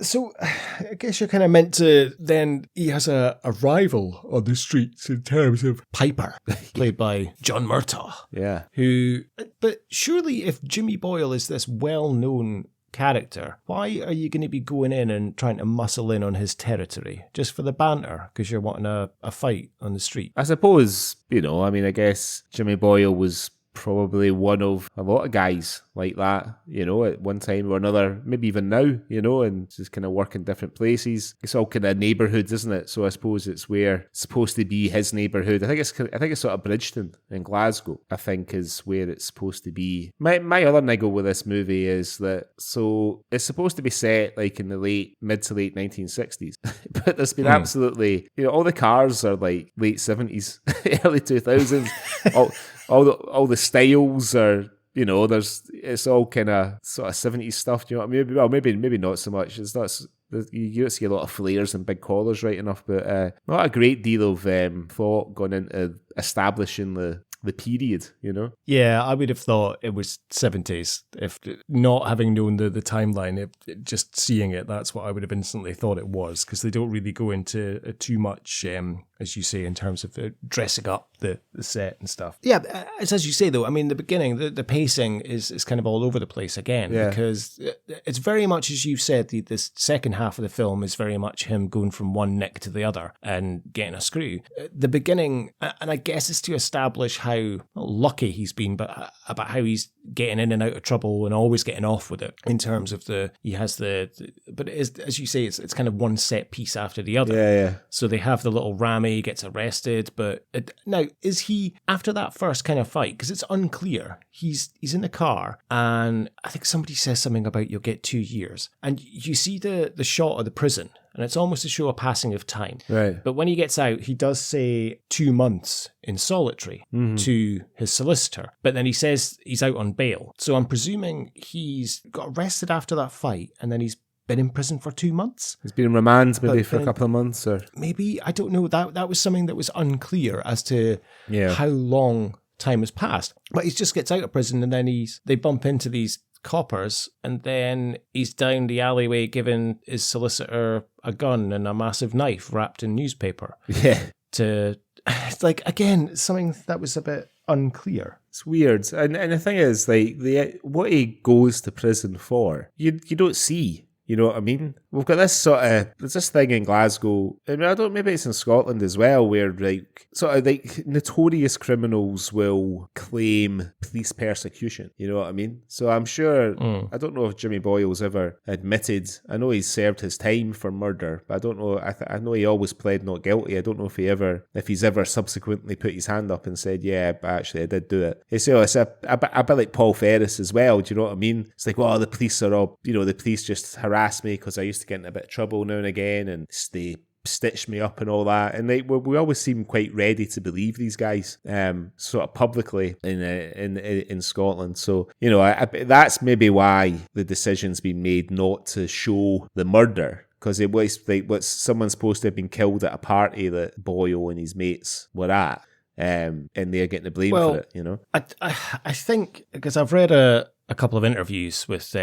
So I guess you're kind of meant to then, he has a rival on the streets in terms of Piper, played by John Murtaugh. Yeah. But surely if Jimmy Boyle is this well-known character, why are you going to be going in and trying to muscle in on his territory just for the banter because you're wanting a fight on the street? I suppose, I guess Jimmy Boyle was probably one of a lot of guys like that, at one time or another, maybe even now, and just kind of work in different places. It's all kind of neighbourhoods, isn't it? So I suppose it's where it's supposed to be his neighbourhood. I think it's sort of Bridgeton in Glasgow, I think, is where it's supposed to be. My other niggle with this movie is that, so it's supposed to be set like in the mid to late 1960s, but there's been absolutely, all the cars are like late 70s, early 2000s. all the styles are, it's all kind of sort of 70s stuff. Do you know what I mean? Well, maybe not so much. It's not. You don't see a lot of flares and big collars, right enough, but not a great deal of thought gone into establishing the period, Yeah, I would have thought it was 70s. If not having known the timeline, just seeing it, that's what I would have instantly thought it was, because they don't really go into too much, as you say, in terms of dressing up the set and stuff. Yeah, it's as you say, though. I mean, the beginning, the pacing is kind of all over the place again, because it's very much, as you said, this second half of the film is very much him going from one nick to the other and getting a screw. The beginning, and I guess it's to establish how lucky he's been, but about how he's getting in and out of trouble and always getting off with it, in terms of but it is, as you say, it's kind of one set piece after the other. Yeah. So they have the little Rami gets arrested, but now, is he, after that first kind of fight, because it's unclear, he's in the car and I think somebody says something about you'll get 2 years, and you see the shot of the prison, and it's almost to show a passing of time. Right. But when he gets out, he does say 2 months in solitary to his solicitor. But then he says he's out on bail. So I'm presuming he's got arrested after that fight, and then he's been in prison for 2 months. He's been in remand maybe for a couple of months, or maybe, I don't know. That was something that was unclear as to how long time has passed. But he just gets out of prison, and then they bump into these coppers, and then he's down the alleyway giving his solicitor a gun and a massive knife wrapped in newspaper. Yeah. It's like, again, something that was a bit unclear. It's weird. And the thing is, like, what he goes to prison for, you don't see. You know what I mean? We've got this there's this thing in Glasgow, and maybe it's in Scotland as well, where notorious criminals will claim police persecution. You know what I mean? So I'm sure, I don't know if Jimmy Boyle's ever admitted, I know he's served his time for murder, but I don't know, I know he always pled not guilty. I don't know if he's ever subsequently put his hand up and said, yeah, but actually I did do it. It's a bit like Paul Ferris as well, do you know what I mean? It's like, well, the police are all, the police just harass me because I used to get in a bit of trouble now and again, and they stitch me up and all that, and we always seem quite ready to believe these guys, sort of publicly in Scotland. So that's maybe why the decision's been made not to show the murder, because it was like someone's supposed to have been killed at a party that Boyle and his mates were at, and they're getting the blame for it. I think, because I've read a couple of interviews with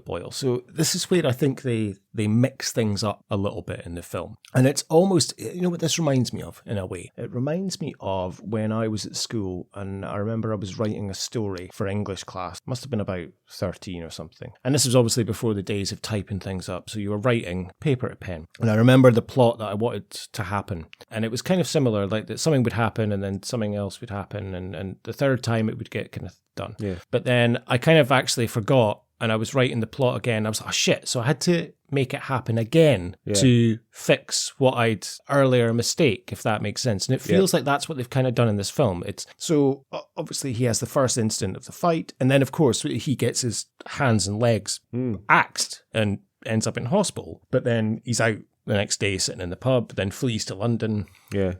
Boyle. So this is where I think they mix things up a little bit in the film. And it's almost, what this reminds me of in a way? It reminds me of when I was at school, and I remember I was writing a story for English class. Must have been about 13 or something. And this was obviously before the days of typing things up. So you were writing paper to pen. And I remember the plot that I wanted to happen. And it was kind of similar, like that something would happen and then something else would happen. And the third time it would get kind of done. Yeah. But then I kind of actually forgot and I was writing the plot again. I was like, oh shit. So I had to make it happen again to fix what I'd earlier mistake, if that makes sense. And it feels like that's what they've kind of done in this film. It's so obviously he has the first instant of the fight, and then of course he gets his hands and legs axed and ends up in hospital. But then he's out the next day sitting in the pub, then flees to London. Yeah.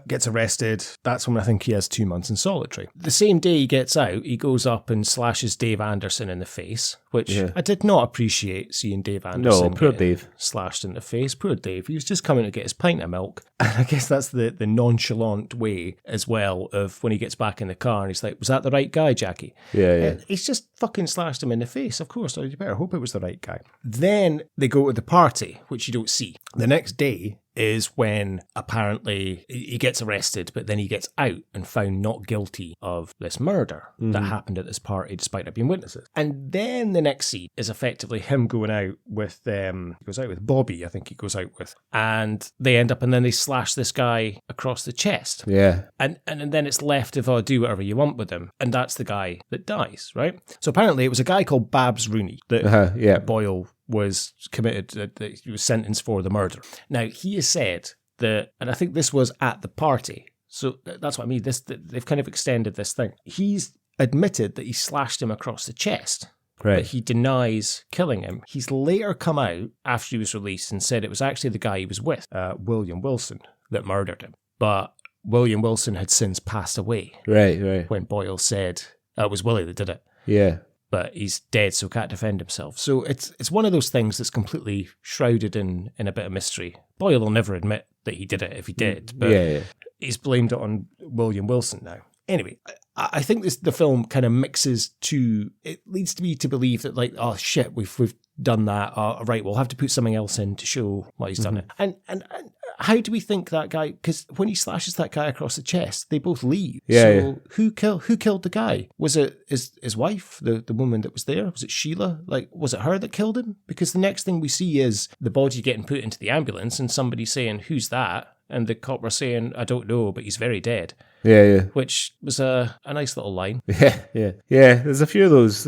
Gets arrested. That's when I think he has 2 months in solitary. The same day he gets out, he goes up and slashes Dave Anderson in the face, which I did not appreciate seeing Dave Anderson. No, poor Dave. Slashed in the face. Poor Dave. He was just coming to get his pint of milk. And I guess that's the nonchalant way as well of when he gets back in the car and he's like, was that the right guy, Jackie? Yeah. He's just fucking slashed him in the face. Of course, you better hope it was the right guy. Then they go to the party, which you don't see. The next day is when apparently he gets arrested, but then he gets out and found not guilty of this murder that happened at this party despite there being witnesses. And then the next scene is effectively him going out with, he goes out with Bobby, I think he goes out with, and they end up, and then they slash this guy across the chest. Yeah. And then it's left of, do whatever you want with him. And that's the guy that dies, right? So apparently it was a guy called Babs Rooney that Boyle was committed, that he was sentenced for the murder. Now, he has said that, and I think this was at the party, so that's what I mean, they've kind of extended this thing. He's admitted that he slashed him across the chest, but he denies killing him. He's later come out after he was released and said it was actually the guy he was with, William Wilson, that murdered him. But William Wilson had since passed away. Right. When Boyle said it was Willie that did it. Yeah. But he's dead, so can't defend himself. So it's one of those things that's completely shrouded in a bit of mystery. Boyle will never admit that he did it if he did, but he's blamed it on William Wilson now. Anyway, I think the film kind of mixes two. It leads me to believe that, like, oh shit, we've done that. Right, we'll have to put something else in to show why he's done it. And how do we think that guy? Because when he slashes that guy across the chest, they both leave. Who killed the guy? Was it his wife, the woman that was there? Was it Sheila? Like, was it her that killed him? Because the next thing we see is the body getting put into the ambulance and somebody saying, "Who's that?" And the cop were saying, "I don't know, but he's very dead." Yeah. Which was a nice little line. Yeah. There's a few of those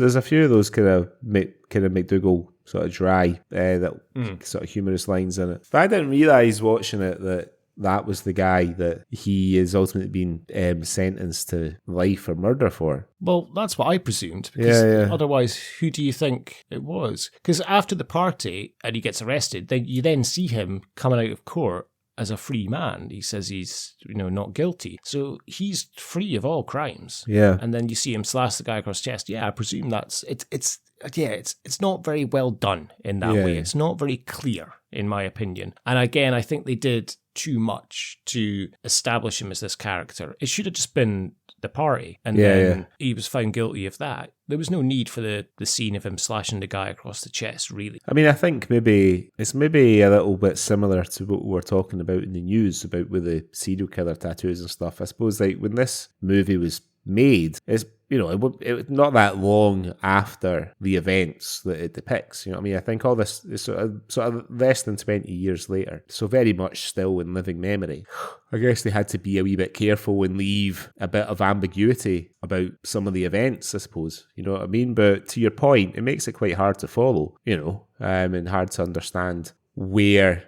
kind of McDougall sort of dry, that sort of humorous lines in it. But I didn't realise watching it that was the guy that he is ultimately being sentenced to life for murder for. Well, that's what I presumed, because otherwise, who do you think it was? Because after the party and he gets arrested, then you then see him coming out of court as a free man. He says he's, not guilty. So he's free of all crimes. Yeah. And then you see him slash the guy across the chest. Yeah, I presume it's not very well done in that way. It's not very clear, in my opinion. And again, I think they did too much to establish him as this character. It should have just been the party, and then he was found guilty of that. There was no need for the scene of him slashing the guy across the chest, really. I mean, I think maybe it's a little bit similar to what we were talking about in the news about with the serial killer tattoos and stuff. I suppose, like, when this movie was made, it's it was not that long after the events that it depicts. You know what I mean? I think all this is sort of less than 20 years later, so very much still in living memory. I guess they had to be a wee bit careful and leave a bit of ambiguity about some of the events, I suppose. You know what I mean? But to your point, it makes it quite hard to follow, and hard to understand where,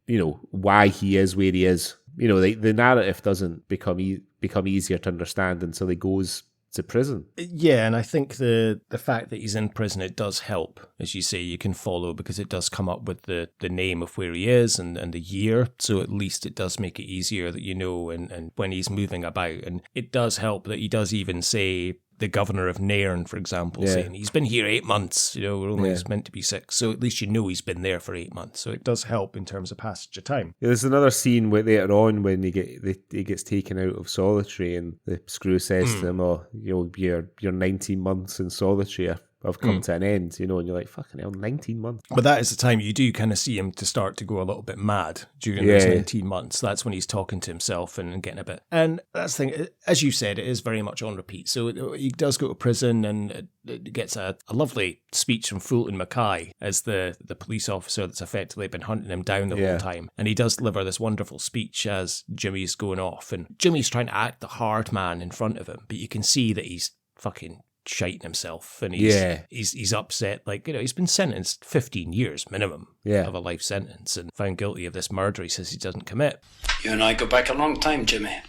why he is where he is. The narrative doesn't become easier to understand until he goes to prison. Yeah, and I think the fact that he's in prison, it does help. As you say, you can follow because it does come up with the name of where he is and the year, so at least it does make it easier that and when he's moving about. And it does help that he does even say the governor of Nairn, for example, saying he's been here 8 months, we're only meant to be 6. So at least he's been there for 8 months. So it does help in terms of passage of time. Yeah, there's another scene later on when he gets taken out of solitary and the screw says to him, your 19 months in solitary have come to an end, and you're like, fucking hell, 19 months. But that is the time you do kind of see him to start to go a little bit mad during those 19 months. That's when he's talking to himself and getting a bit. And that's the thing, as you said, it is very much on repeat. So he does go to prison and gets a lovely speech from Fulton Mackay as the police officer that's effectively been hunting him down the whole time. And he does deliver this wonderful speech as Jimmy's going off. And Jimmy's trying to act the hard man in front of him, but you can see that he's fucking shiting himself, and Yeah. he's upset. Like, he's been sentenced 15 years minimum of a life sentence and found guilty of this murder he says he doesn't commit. You and I go back a long time, Jimmy.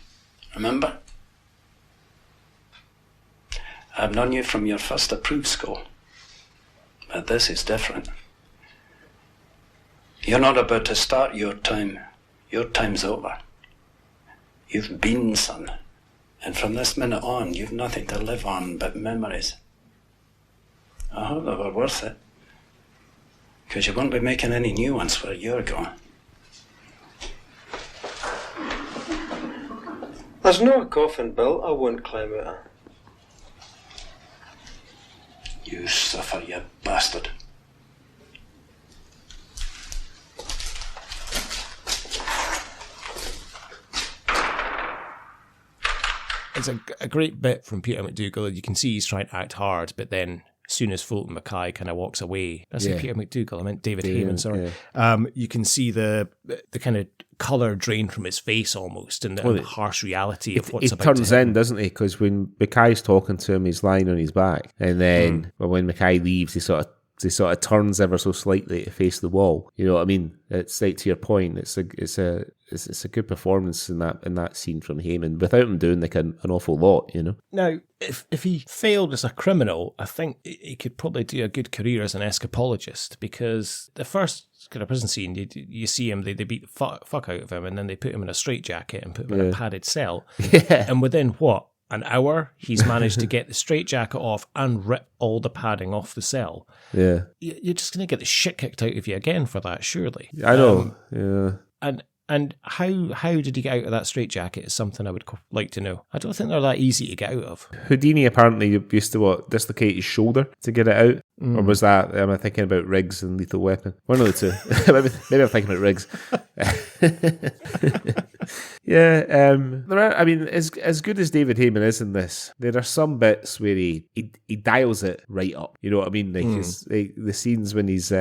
Remember? I've known you from your first approved school. But this is different. You're not about to start your time. Your time's over. You've been, son. And from this minute on, you've nothing to live on but memories. I hope they were worth it. Because you won't be making any new ones where you're going. There's no coffin built I won't climb out of. You suffer, you bastard. It's a great bit from Peter McDougall. You can see he's trying to act hard, but then as soon as Fulton Mackay kind of walks away, I say Peter McDougall, I meant David Hayman, sorry. Yeah. You can see the kind of colour drain from his face almost, and the harsh reality of what's about to happen. He turns in, doesn't he? Because when Mackay's talking to him, he's lying on his back, and then when Mackay leaves, he sort of turns ever so slightly to face the wall. You know what I mean? It's like, to your point, it's a good performance in that scene from Hayman without him doing like an awful lot, you know. Now, if he failed as a criminal, I think he could probably do a good career as an escapologist, because the first kind of prison scene, you see him, they beat the fuck out of him, and then they put him in a straitjacket and put him in a padded cell. Yeah. And within an hour, he's managed to get the straitjacket off and rip all the padding off the cell. Yeah. You're just going to get the shit kicked out of you again for that, surely. I know. Yeah. And how did he get out of that straitjacket is something I would like to know. I don't think they're that easy to get out of. Houdini apparently used to dislocate his shoulder to get it out. Or was that, am I thinking about Riggs and Lethal Weapon? One of the two. maybe I'm thinking about Riggs. Yeah, I mean, as good as David Hayman is in this, there are some bits where he dials it right up. You know what I mean? Like the scenes when he's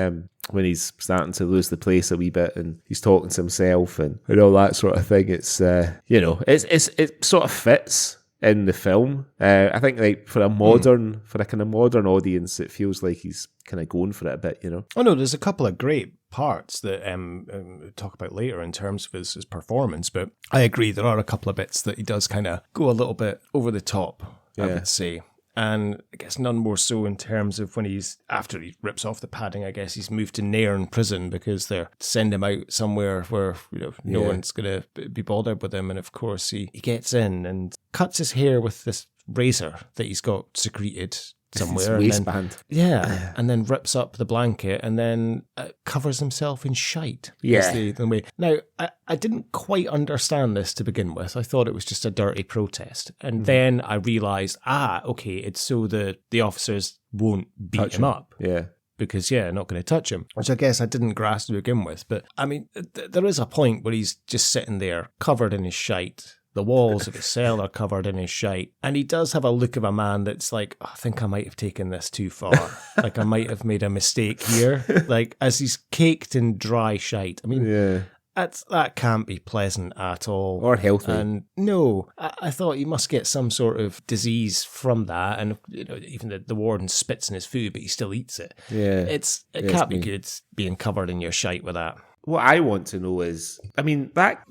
starting to lose the place a wee bit, and he's talking to himself and all that sort of thing. It's it sort of fits in the film. I think like for a kind of modern audience, it feels like he's kind of going for it a bit, you know. Oh no, there's a couple of great parts that we'll talk about later in terms of his performance, but I agree there are a couple of bits that he does kind of go a little bit over the top, I would say. And I guess none more so in terms of when after he rips off the padding, I guess he's moved to Nairn prison because they're send him out somewhere where no one's going to be bothered with him. And of course he gets in and cuts his hair with this razor that he's got secreted somewhere. His waistband. And then rips up the blanket and then covers himself in shite. Yeah. The way. Now, I didn't quite understand this to begin with. I thought it was just a dirty protest. And then I realised, okay, it's so the officers won't beat him up. Yeah. Because, not going to touch him, which I guess I didn't grasp to begin with. But, I mean, there is a point where he's just sitting there covered in his shite. The walls of his cell are covered in his shite. And he does have a look of a man that's like, I think I might have taken this too far. Like, I might have made a mistake here. Like, as he's caked in dry shite. I mean, that can't be pleasant at all. Or healthy. And no, I thought he must get some sort of disease from that. And, even the warden spits in his food, but he still eats it. Yeah. It can't be good being covered in your shite with that. What I want to know is, I mean, that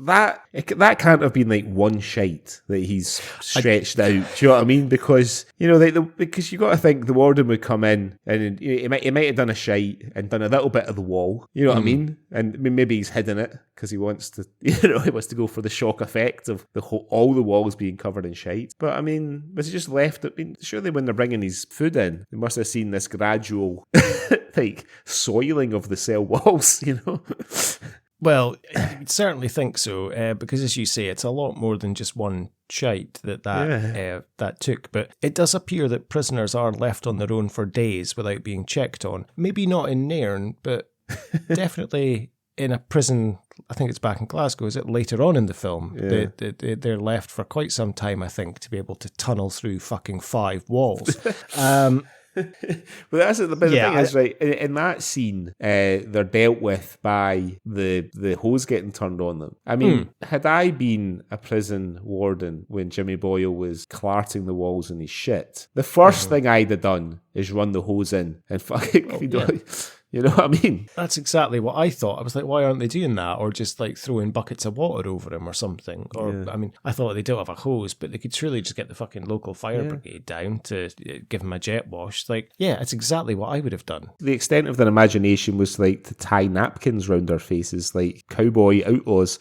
can't have been like one shite that he's stretched out. Do you know what I mean? Because because you got to think the warden would come in and he might have done a shite and done a little bit of the wall. You know what I mean? And maybe he's hidden it because he wants to. He wants to go for the shock effect of all the walls being covered in shite. But I mean, was he just left? I mean, surely when they're bringing his food in, they must have seen this gradual like soiling of the cell walls. Well, you'd certainly think so, because as you say, it's a lot more than just one shite that took. But it does appear that prisoners are left on their own for days without being checked on. Maybe not in Nairn, but definitely in a prison. I think it's back in Glasgow. Is it later on in the film? Yeah. They're left for quite some time, I think, to be able to tunnel through fucking 5 walls. But that's the thing is, right, in that scene, they're dealt with by the hose getting turned on them. I mean, had I been a prison warden when Jimmy Boyle was clarting the walls in his shit, the first thing I'd have done is run the hose in and fucking, you know what I mean? That's exactly what I thought. I was like, why aren't they doing that? Or just like throwing buckets of water over him or something. Or, I mean, I thought they don't have a hose, but they could surely just get the fucking local fire brigade down to give him a jet wash. Like, yeah, it's exactly what I would have done. The extent of their imagination was like to tie napkins round their faces like cowboy outlaws.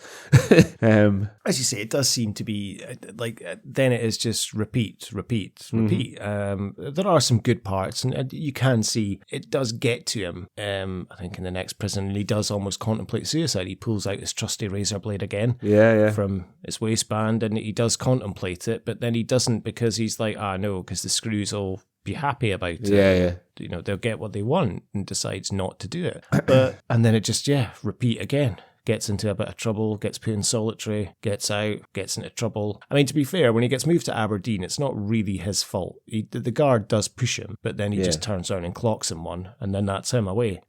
As you say, it does seem to be like, then it is just repeat. There are some good parts, and you can see it does get to him. I think in the next prison, and he does almost contemplate suicide. He pulls out his trusty razor blade again from his waistband, and he does contemplate it, but then he doesn't, because he's like, no, because the screws will be happy about it. You know, they'll get what they want, and decides not to do it. And then it just, repeat again. Gets into a bit of trouble, gets put in solitary, gets out, gets into trouble. I mean, to be fair, when he gets moved to Aberdeen, it's not really his fault. The guard does push him, but then he just turns around and clocks him one, and then that's him away.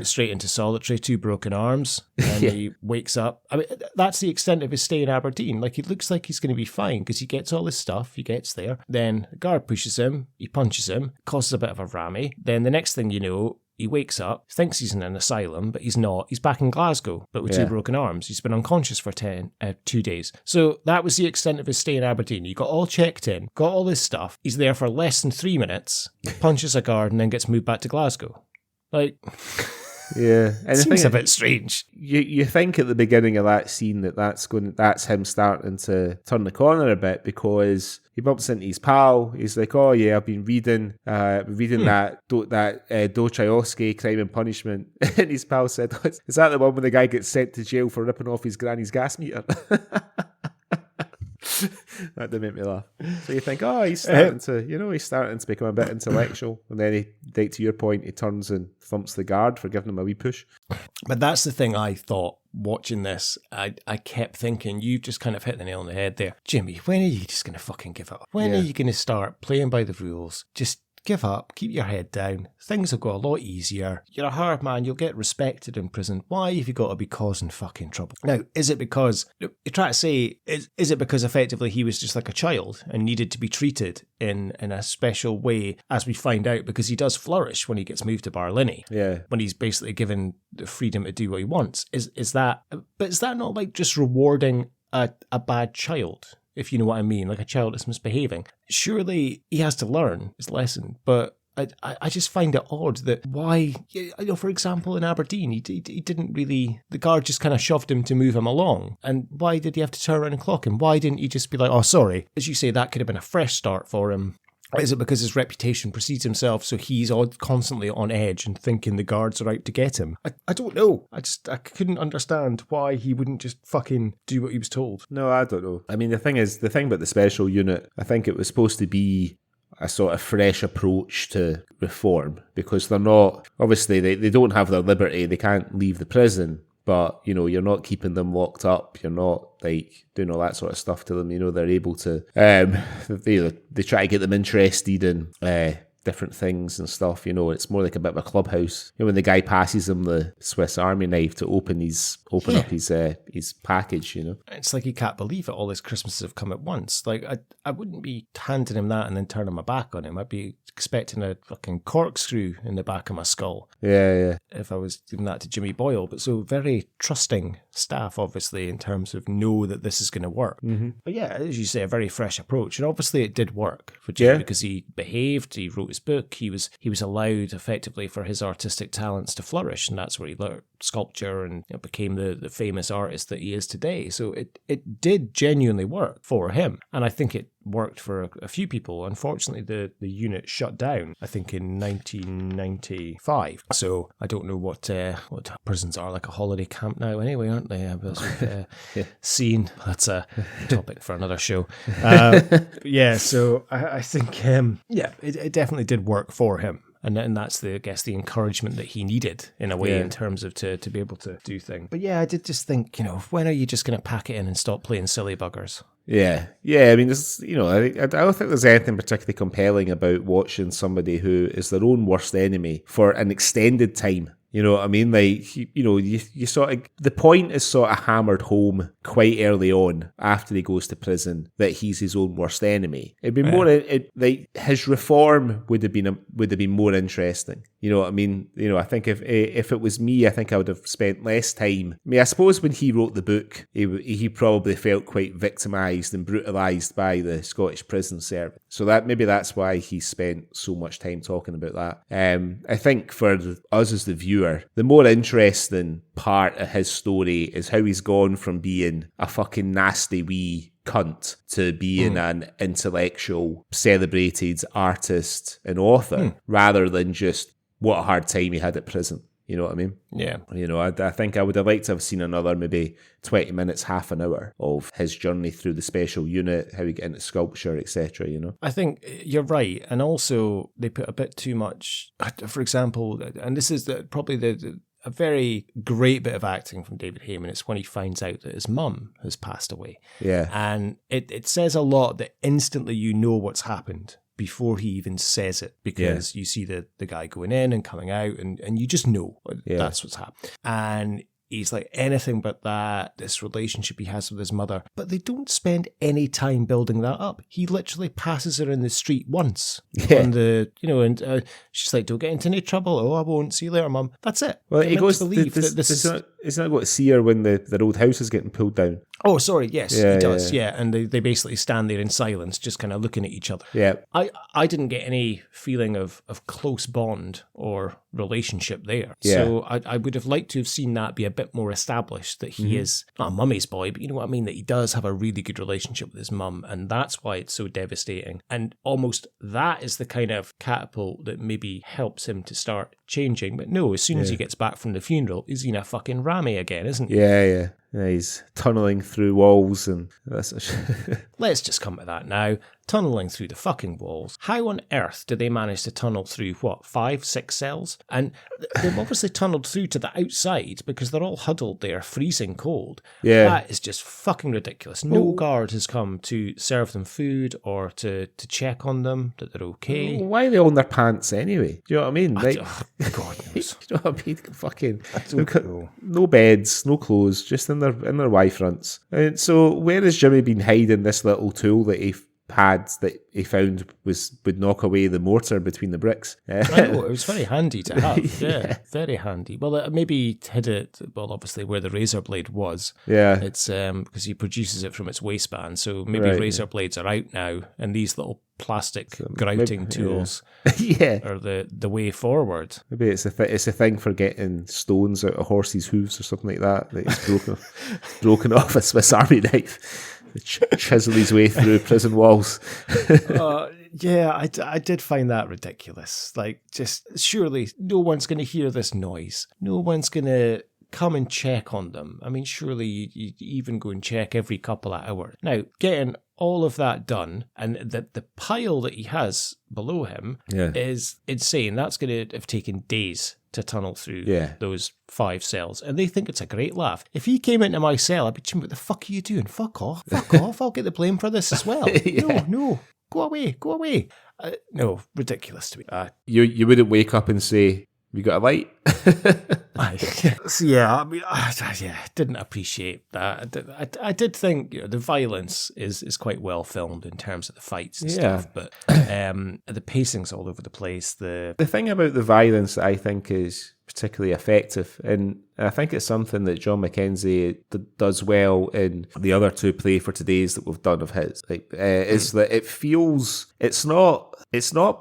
Straight into solitary, 2 broken arms, and he wakes up. I mean, that's the extent of his stay in Aberdeen. Like, it looks like he's going to be fine, because he gets all his stuff, he gets there, then the guard pushes him, he punches him, causes a bit of a rammy. Then the next thing you know, he wakes up, thinks he's in an asylum, but he's not. He's back in Glasgow, but with 2 broken arms. He's been unconscious for 2 days. So that was the extent of his stay in Aberdeen. He got all checked in, got all his stuff. He's there for less than 3 minutes, punches a guard, and then gets moved back to Glasgow. Like... Yeah, and it seems a bit strange. You think at the beginning of that scene that's him starting to turn the corner a bit, because he bumps into his pal. He's like, "Oh yeah, I've been reading that Dostoevsky, Crime and Punishment," and his pal said, "Is that the one when the guy gets sent to jail for ripping off his granny's gas meter?" That did make me laugh. So you think, he's starting to become a bit intellectual, and then to your point, he turns and thumps the guard for giving him a wee push. But that's the thing I thought watching this. I kept thinking, you just kind of hit the nail on the head there, Jimmy. When are you just going to fucking give up? When are you going to start playing by the rules? Just give up, keep your head down. Things will go a lot easier. You're a hard man, you'll get respected in prison. Why have you got to be causing fucking trouble? Now, is it because, you try to say, is it because effectively he was just like a child and needed to be treated in a special way, as we find out, because he does flourish when he gets moved to Barlinnie. When he's basically given the freedom to do what he wants. Is that not like just rewarding a bad child? If you know what I mean, like a child that's misbehaving. Surely he has to learn his lesson, but I just find it odd that why, for example, in Aberdeen, he didn't really, the guard just kind of shoved him to move him along. And why did he have to turn around and clock him? Why didn't he just be like, sorry? As you say, that could have been a fresh start for him. Is it because his reputation precedes himself, so he's constantly on edge and thinking the guards are out to get him? I don't know. I couldn't understand why he wouldn't just fucking do what he was told. No, I don't know. I mean, the thing about the special unit, I think it was supposed to be a sort of fresh approach to reform, because they're not, obviously they don't have their liberty, they can't leave the prison. But, you're not keeping them locked up. You're not, like, doing all that sort of stuff to them. They're able to, they try to get them interested in different things and stuff. It's more like a bit of a clubhouse. When the guy passes him the Swiss Army knife to open up his package, It's like he can't believe it. All his Christmases have come at once. Like, I wouldn't be handing him that and then turning my back on him. I'd be expecting a fucking corkscrew in the back of my skull. Yeah. If I was giving that to Jimmy Boyle. But so very trusting staff, obviously, in terms of know that this is going to work. Mm-hmm. But yeah, as you say, a very fresh approach. And obviously it did work for Jimmy because he behaved, he wrote his book, he was allowed effectively for his artistic talents to flourish, and that's where he learned sculpture and became the famous artist that he is today. So it did genuinely work for him, and I think it worked for a few people. Unfortunately, the unit shut down, I think, in 1995. So I don't know what prisons are, like a holiday camp now anyway, aren't they? Scene, that's a topic for another show. So I think it definitely did work for him. And that's I guess the encouragement that he needed in a way, in terms of to be able to do things. But yeah, I did just think, when are you just going to pack it in and stop playing silly buggers? Yeah. I mean, I don't think there's anything particularly compelling about watching somebody who is their own worst enemy for an extended time. You know what I mean? Like, you sort of, the point is sort of hammered home quite early on after he goes to prison that he's his own worst enemy. It'd be more, like, his reform would have been more interesting. You know what I mean? I think if it was me, I think I would have spent less time. I mean, I suppose when he wrote the book, he probably felt quite victimised and brutalised by the Scottish prison service. So that's why he spent so much time talking about that. I think for us as the viewer, the more interesting part of his story is how he's gone from being a fucking nasty wee cunt to being an intellectual, celebrated artist and author, rather than just what a hard time he had at prison. You know what I mean? Yeah. I think I would have liked to have seen another maybe 20 minutes, half an hour of his journey through the special unit, how he got into sculpture, etc. I think you're right. And also they put a bit too much, for example, and this is probably a very great bit of acting from David Hayman. It's when he finds out that his mum has passed away. Yeah. And it says a lot that instantly you know what's happened before he even says it, because you see the guy going in and coming out, and you just know that's what's happened. And he's like anything but that, this relationship he has with his mother. But they don't spend any time building that up. He literally passes her in the street once. On the, and she's like, don't get into any trouble. Oh, I won't. See you later, Mum. That's it. Well, he goes to believe that this is... It's not got to see her when their old house is getting pulled down. Oh, sorry. Yes, he does. Yeah. And they basically stand there in silence, just kind of looking at each other. Yeah. I didn't get any feeling of close bond or relationship there. Yeah. So I would have liked to have seen that be a bit more established, that he is not a mummy's boy, but you know what I mean? That he does have a really good relationship with his mum. And that's why it's so devastating. And almost that is the kind of catapult that maybe helps him to start changing. But no, as soon as he gets back from the funeral, he's in a fucking rammy again, isn't he? Yeah, he's tunnelling through walls and that's... Let's just come to that now. Tunnelling through the fucking walls. How on earth do they manage to tunnel through, 5, 6 cells? And they've obviously tunnelled through to the outside because they're all huddled there, freezing cold. Yeah. That is just fucking ridiculous. No guard has come to serve them food or to check on them, that they're okay. Why are they all in their pants anyway? Do you know what I mean? God knows. Do you know what I mean? Fucking... I don't know. No beds, no clothes, just in their Y-fronts. And so where has Jimmy been hiding this little tool that he had that he found would knock away the mortar between the bricks? I know, it was very handy to have. Yeah, very handy. Well, maybe he hid it, obviously where the razor blade was. Yeah. It's because he produces it from its waistband, so maybe razor blades are out now, and these little plastic grouting tools are the way forward. Maybe it's a thing for getting stones out of horses' hooves or something like that he's broken off a Swiss Army knife. Chisel his way through prison walls. I did find that ridiculous. Like, just surely no one's going to hear this noise. No one's going to come and check on them. I mean, surely you even go and check every couple of hours. Now, getting all of that done, and the pile that he has below him is insane. That's going to have taken days to tunnel through those 5 cells, and they think it's a great laugh. If he came into my cell, I'd be, Jim, what the fuck are you doing? Fuck off, I'll get the blame for this as well. No, go away. No, ridiculous to me. You wouldn't wake up and say, "We got a light?" Didn't appreciate that. I did think the violence is quite well filmed in terms of the fights and stuff, but the pacing's all over the place. The thing about the violence that I think is particularly effective, and I think it's something that John Mackenzie does well in the other 2 Play for Todays that we've done of his, is that it feels it's not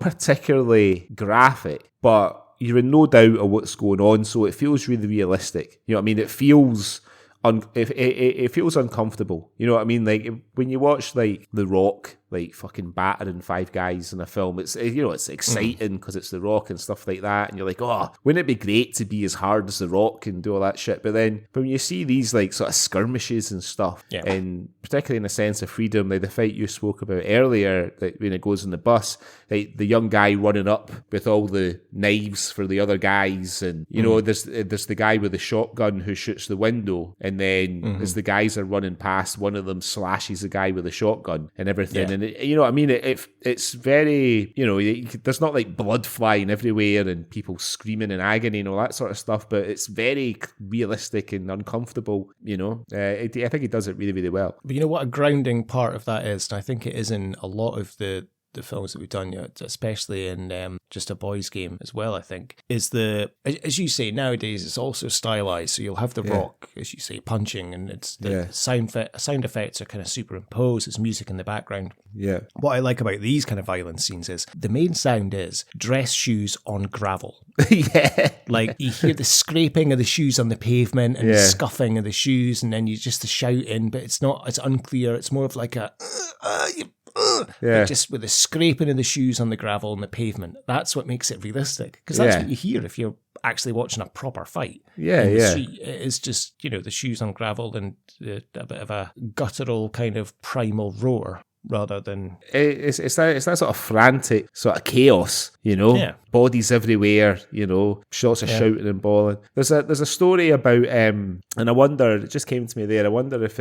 particularly graphic, but you're in no doubt of what's going on, so it feels really realistic. You know what I mean? It feels it feels uncomfortable. You know what I mean? Like when you watch like The Rock like fucking battering 5 guys in a film. It's, you know, it's exciting because it's The Rock and stuff like that, and you're like, oh, wouldn't it be great to be as hard as The Rock and do all that shit? But then when you see these like sort of skirmishes and stuff, and particularly in a sense of freedom, like the fight you spoke about earlier, like when it goes in the bus, like the young guy running up with all the knives for the other guys, and you know, there's the guy with the shotgun who shoots the window, and then as the guys are running past, one of them slashes the guy with the shotgun and everything. And you know what I mean, it's very, you know, there's not like blood flying everywhere and people screaming in agony and all that sort of stuff, but it's very realistic and uncomfortable, you know. I think he does it really, really well. But you know what a grounding part of that is, and I think it is in a lot of the films that we've done, especially in Just a Boys Game as well, I think, is as you say, nowadays it's also stylized. So you'll have The Rock, as you say, punching, and it's the sound effects are kind of superimposed. There's music in the background. Yeah. What I like about these kind of violent scenes is the main sound is dress shoes on gravel. Like you hear the scraping of the shoes on the pavement and the scuffing of the shoes, and then you just the shouting, but it's unclear. It's more of like a just with the scraping of the shoes on the gravel and the pavement. That's what makes it realistic, because that's what you hear if you're actually watching a proper fight. The street. It is just, you know, the shoes on gravel and a bit of a guttural kind of primal roar, rather than it's that sort of frantic sort of chaos, you know, bodies everywhere, you know, shots of shouting and bawling. There's a story about and I wonder, it just came to me there, I wonder if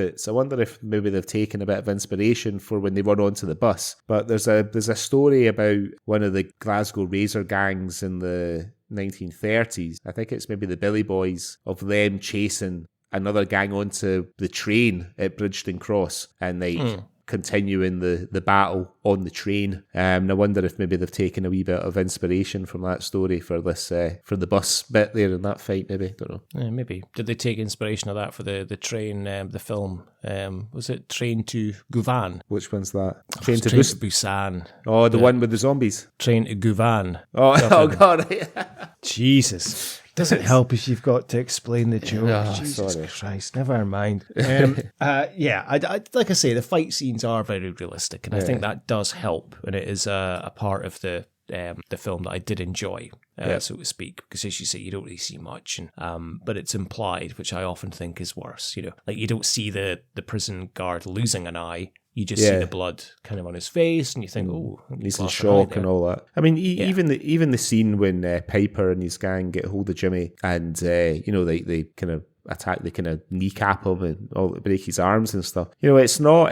maybe they've taken a bit of inspiration for when they run onto the bus. But there's a story about one of the Glasgow razor gangs in the 1930s. I think it's maybe the Billy Boys, of them chasing another gang onto the train at Bridgeton Cross, and they continuing the battle on the train. And I wonder if maybe they've taken a wee bit of inspiration from that story for this for the bus bit there in that fight. Maybe, don't know. Yeah, maybe. Did they take inspiration of that for the train, the film? Was it Train to Guvan? Which one's that? Train to Busan. Oh, the one with the zombies. Train to Guvan. Oh God. Jesus. Doesn't help if you've got to explain the joke. Oh, Jesus sorry. Christ, never mind. I like I say, the fight scenes are very realistic, and I think that does help, and it is a part of the film that I did enjoy, so to speak, because as you say, you don't really see much, and but it's implied, which I often think is worse. You know, like you don't see the prison guard losing an eye. You just see the blood kind of on his face, and you think, "Oh, he's in shock and all that." I mean, even the scene when Piper and his gang get hold of Jimmy, and you know, they kind of attack, they kind of kneecap him and all, break his arms and stuff. You know, it's not.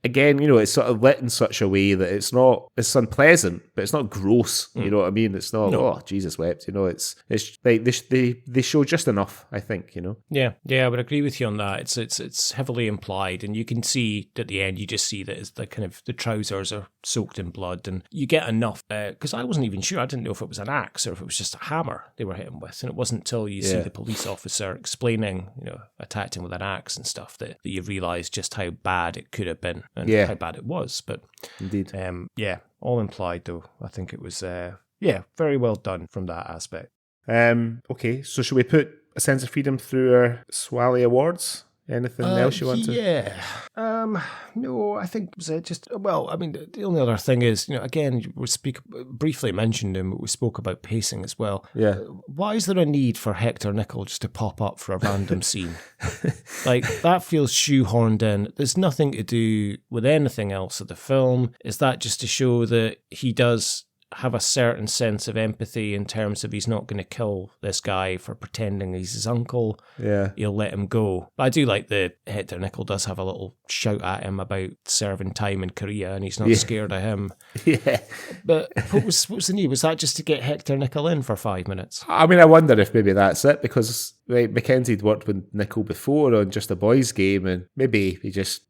Again, you know, it's sort of lit in such a way that it's unpleasant, but it's not gross. You know what I mean? It's not, oh, Jesus wept. You know, it's like they show just enough, I think, you know? Yeah, I would agree with you on that. It's heavily implied, and you can see at the end, you just see that it's the kind of the trousers are soaked in blood, and you get enough, because I wasn't even sure. I didn't know if it was an axe or if it was just a hammer they were hitting with, and it wasn't until you see the police officer explaining, you know, attacked him with an axe and stuff, that you realise just how bad it could have been. And how bad it was, but indeed, all implied though. I think it was, very well done from that aspect. Okay, so should we put A Sense of Freedom through our Swally Awards? Anything else you want to? No, I think it was just, well, I mean, the only other thing is, you know, again, we briefly mentioned him, but we spoke about pacing as well. Yeah. Why is there a need for Hector Nichol just to pop up for a random scene? Like, that feels shoehorned in. There's nothing to do with anything else of the film. Is that just to show that he does have a certain sense of empathy in terms of he's not going to kill this guy for pretending he's his uncle? Yeah. He'll let him go. But I do like the Hector Nichol does have a little shout at him about serving time in Korea, and he's not scared of him. Yeah. But what was the need? Was that just to get Hector Nichol in for 5 minutes? I mean, I wonder if maybe that's it, because Mackenzie'd worked with Nichol before on Just a Boys Game, and maybe he just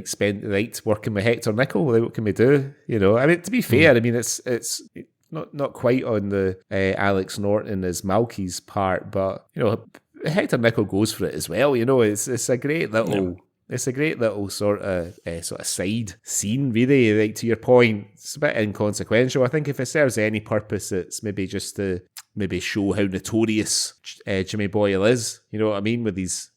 spent the night working with Hector Nichol. What can we do? You know, I mean, to be fair, I mean, it's not quite on the Alex Norton as Malky's part, but you know, Hector Nichol goes for it as well. You know, it's a great little. It's a great little sort of side scene, really. Like, to your point, it's a bit inconsequential. I think if it serves any purpose, it's maybe just to maybe show how notorious Jimmy Boyle is. You know what I mean? With his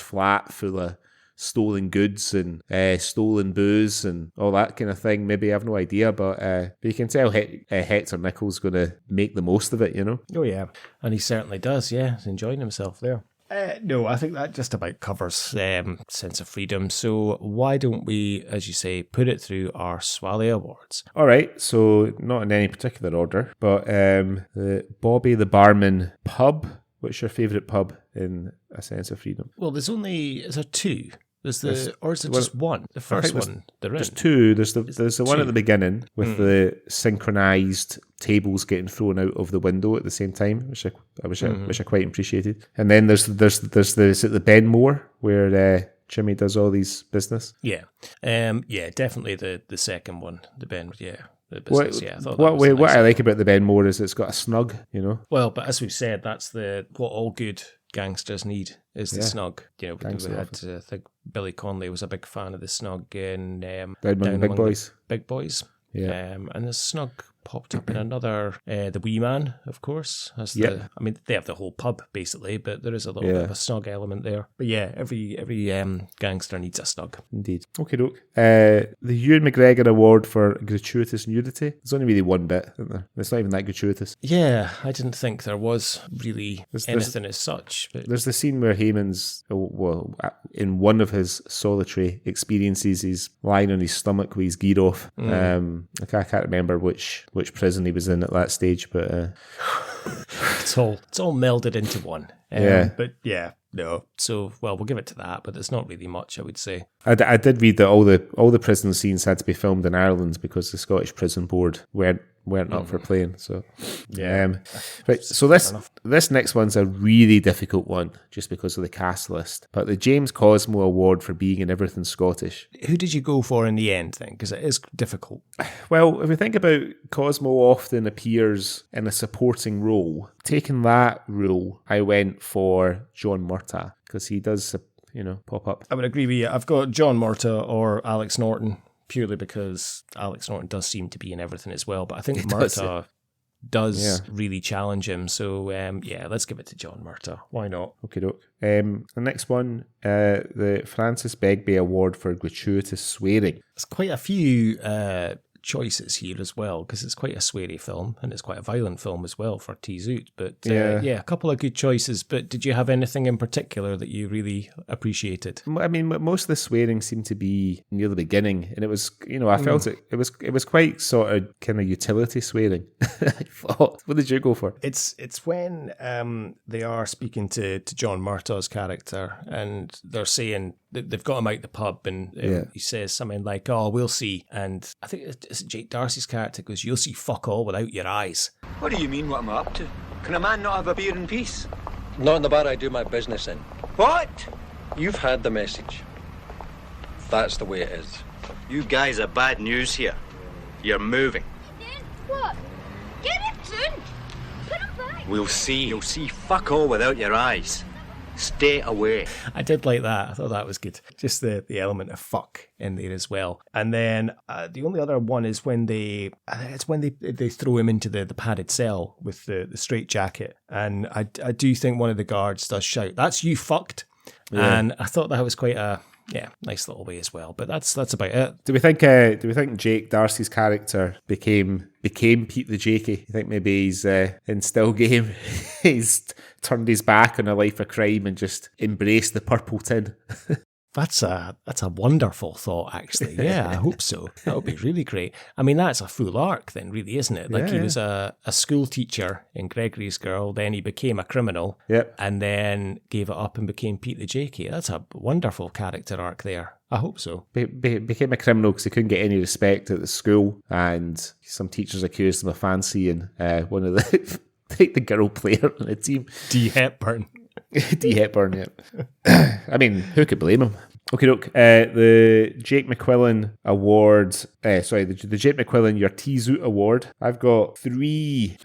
flat full of stolen goods and stolen booze and all that kind of thing. Maybe, I have no idea, but you can tell Hector Nichols going to make the most of it, you know? Oh, yeah. And he certainly does, yeah. He's enjoying himself there. No, I think that just about covers Sense of Freedom. So why don't we, as you say, put it through our Swally Awards? All right, so not in any particular order, but the Bobby the Barman pub. What's your favourite pub in A Sense of Freedom? Well, is there two? Or is it just one? The first one, there's two. There's the one at the beginning with the synchronized tables getting thrown out of the window at the same time, which I quite appreciated. And then there's is it the Ben Moore where Jimmy does all these business? Yeah, definitely the second one, the Ben. Yeah. The business, I thought what I like about the Ben Moore is it's got a snug, you know. Well, but as we've said, that's what all good gangsters need is the snug. You know, we had to think Billy Connolly was a big fan of the snug in Down Among the Big Boys. Yeah, and the snug popped up in another, the Wee Man, of course. I mean, they have the whole pub basically, but there is a little bit of a snug element there. But yeah, every gangster needs a snug. Indeed. Okay, doke. The Ewan McGregor Award for gratuitous nudity. There's only really one bit, isn't there? It's not even that gratuitous. Yeah, I didn't think there was really anything as such. But there's the scene where Hayman's, in one of his solitary experiences, he's lying on his stomach with his gear off. I can't remember which prison he was in at that stage, but it's all melded into one. But yeah, no. So we'll give it to that, but there's not really much, I would say. I did read that all the prison scenes had to be filmed in Ireland because the Scottish Prison Board weren't up for playing. So right. So this next one's a really difficult one just because of the cast list. But the James Cosmo Award for being in everything Scottish. Who did you go for in the end then? Because it is difficult. Well, if we think about Cosmo often appears in a supporting role. Taking that role, I went for John Murtagh because he does, pop up. I would agree with you. I've got John Murtagh or Alex Norton, purely because Alex Norton does seem to be in everything as well. But I think Murtagh does really challenge him. So, let's give it to John Murtagh. Why not? Okay, doke. The next one, the Francis Begbie Award for gratuitous swearing. There's quite a few choices here as well, because it's quite a sweary film and it's quite a violent film as well for T Zoot. But a couple of good choices. But did you have anything in particular that you really appreciated? I mean, most of the swearing seemed to be near the beginning, and it was, I felt it was quite sort of kind of utility swearing. I thought. What did you go for? It's when they are speaking to John Murtagh's character, and they're saying they've got him out the pub, and he says something like, "Oh, we'll see," and I think it's Jake Darcy's character goes, "You'll see fuck all without your eyes." What do you mean, what am I up to? Can a man not have a beer in peace? Not in the bar I do my business in. What? You've had the message. That's the way it is. You guys are bad news here. You're moving. What? Get it soon! Put him back! We'll see. You'll see fuck all without your eyes. Stay away. I did like that. I thought that was good. Just the element of fuck in there as well. And then the only other one is when they throw him into the padded cell with the straight jacket. And I do think one of the guards does shout, "That's you fucked." Yeah. And I thought that was quite a nice little way as well. But that's about it. Do we think Jake Darcy's character became Pete the Jakey? You think maybe he's in Still Game he's turned his back on a life of crime and just embraced the purple tin? That's a wonderful thought, actually. Yeah, I hope so. That would be really great. I mean, that's a full arc then, really, isn't it? Like, he was a school teacher in Gregory's Girl, then he became a criminal, and then gave it up and became Pete the Jakey. That's a wonderful character arc there. I hope so. Became a criminal because he couldn't get any respect at the school, and some teachers accused him of fancying one of the girl player on the team. Dee Hepburn. D. Hepburn, yeah. I mean, who could blame him? Okay, look, the Jake McQuillan Award, the Jake McQuillan Your T Zoot Award. I've got 3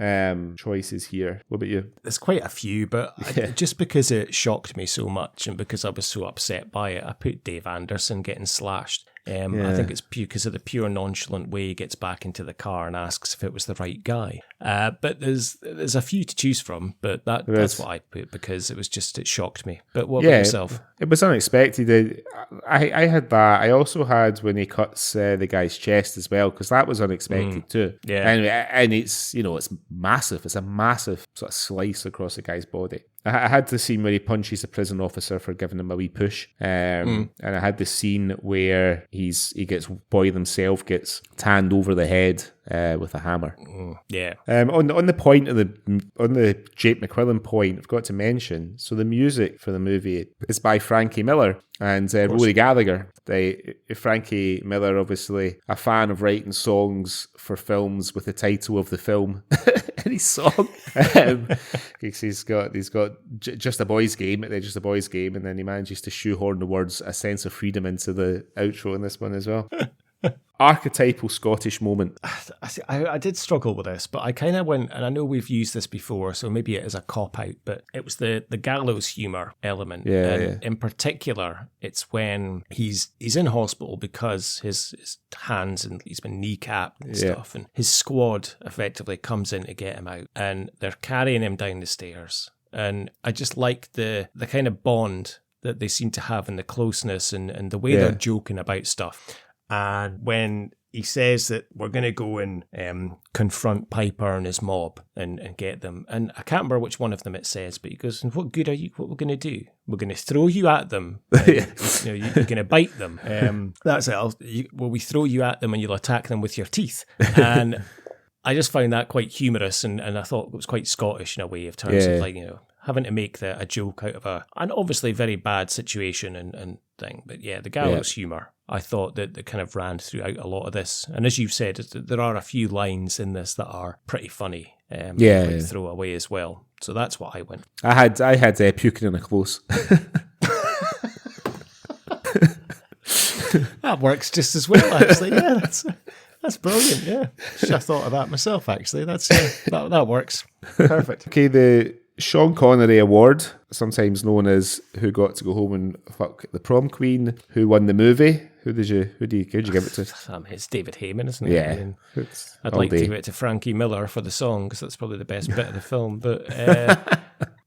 choices here. What about you? There's quite a few, but just because it shocked me so much and because I was so upset by it, I put Dave Anderson getting slashed I think it's because of the pure nonchalant way he gets back into the car and asks if it was the right guy. But there's a few to choose from, but that's what I put because it shocked me. But what about yourself? It was unexpected. I had that. I also had when he cuts the guy's chest as well, because that was unexpected too. Yeah. And it's, it's massive. It's a massive sort of slice across the guy's body. I had the scene where he punches a prison officer for giving him a wee push, and I had the scene where Boyle himself gets tanned over the head with a hammer. Yeah. On the Jake McQuillan point, I've got to mention. So the music for the movie is by Frankie Miller and Rory Gallagher. Frankie Miller, obviously a fan of writing songs for films with the title of the film in his song. He's got Just a Boys Game, and then he manages to shoehorn the words "a sense of freedom" into the outro in this one as well. Archetypal Scottish moment. I did struggle with this, but I kind of went, and I know we've used this before, so maybe it is a cop-out, but it was the gallows humour element. In particular, it's when he's in hospital because his hands, and he's been kneecapped and stuff, and his squad effectively comes in to get him out, and they're carrying him down the stairs. And I just like the kind of bond that they seem to have and the closeness and the way they're joking about stuff. And when he says that we're going to go and confront Piper and his mob and get them, and I can't remember which one of them it says, but he goes, "What good are you? What we're going to do? We're going to throw you at them. You're going to bite them. That's it. We throw you at them and you'll attack them with your teeth." And I just found that quite humorous, and I thought it was quite Scottish in a way, of terms of having to make a joke out of an obviously very bad situation and thing. But the gallows humour, I thought that kind of ran throughout a lot of this. And as you've said, there are a few lines in this that are pretty funny. Throw away as well. So that's what I went. I had puking in a close. That works just as well, actually. Yeah, that's brilliant. Yeah, I thought of that myself. Actually, that works perfect. Okay, the Sean Connery Award, sometimes known as "Who Got to Go Home and Fuck the Prom Queen," who won the movie? Who'd you give it to? It's David Hayman, isn't it? Yeah. I mean, I'd like to give it to Frankie Miller for the song because that's probably the best bit of the film. But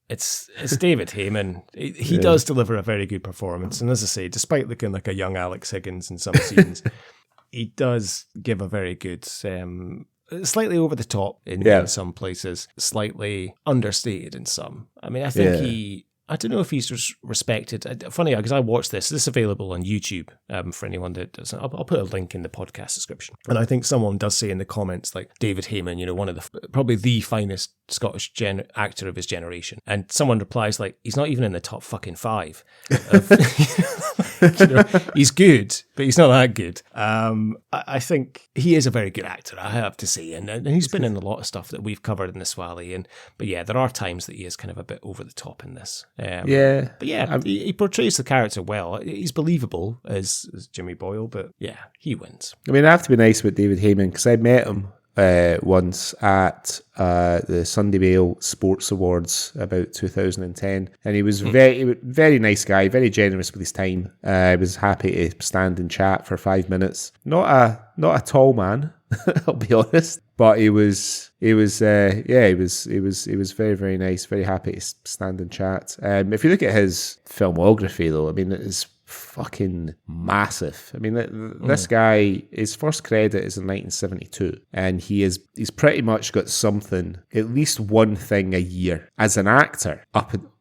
it's David Hayman. He does deliver a very good performance, and as I say, despite looking like a young Alex Higgins in some scenes, he does give a very good. Slightly over the top in some places, slightly understated in some. I mean, I think I don't know if he's respected. Funny, because I watched this. This is available on YouTube for anyone that doesn't. I'll put a link in the podcast description. And I think someone does say in the comments, like, David Hayman, one of probably the finest Scottish actor of his generation. And someone replies, like, he's not even in the top fucking 5. He's good, but he's not that good. I think he is a very good actor, I have to say. And he's been in a lot of stuff that we've covered in the Swally. But there are times that he is kind of a bit over the top in this. He portrays the character well. He's believable as Jimmy Boyle, but he wins. I mean, I have to be nice with David Hayman because I met him once at the Sunday Mail Sports Awards about 2010, and he was very nice guy, very generous with his time. I was happy to stand and chat for 5 minutes. Not a tall man, I'll be honest, but he was very, very nice, very happy to stand and chat. If you look at his filmography, though, I mean, it is fucking massive. I mean, this guy, his first credit is in 1972, and he's pretty much got something, at least one thing a year as an actor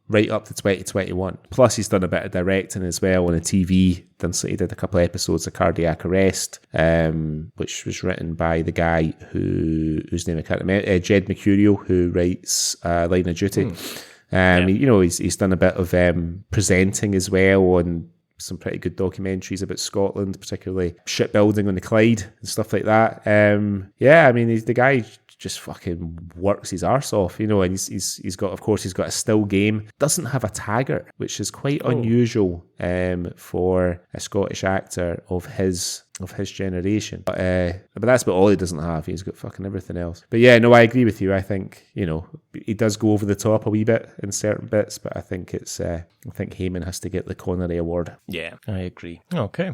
right up to 2021. Plus, he's done a bit of directing as well on a TV. He did a couple of episodes of Cardiac Arrest, which was written by the guy whose name I can't remember, Jed Mercurio, who writes Line of Duty. He's done a bit of presenting as well on some pretty good documentaries about Scotland, particularly shipbuilding on the Clyde and stuff like that. I mean, the guy just fucking works his arse off, and he's got a still game. Doesn't have a tagger, which is quite unusual for a Scottish actor of his generation. But that's about all he doesn't have. He's got fucking everything else. But I agree with you. I think he does go over the top a wee bit in certain bits, but I think Hayman has to get the Connery Award. Yeah, I agree. Okay.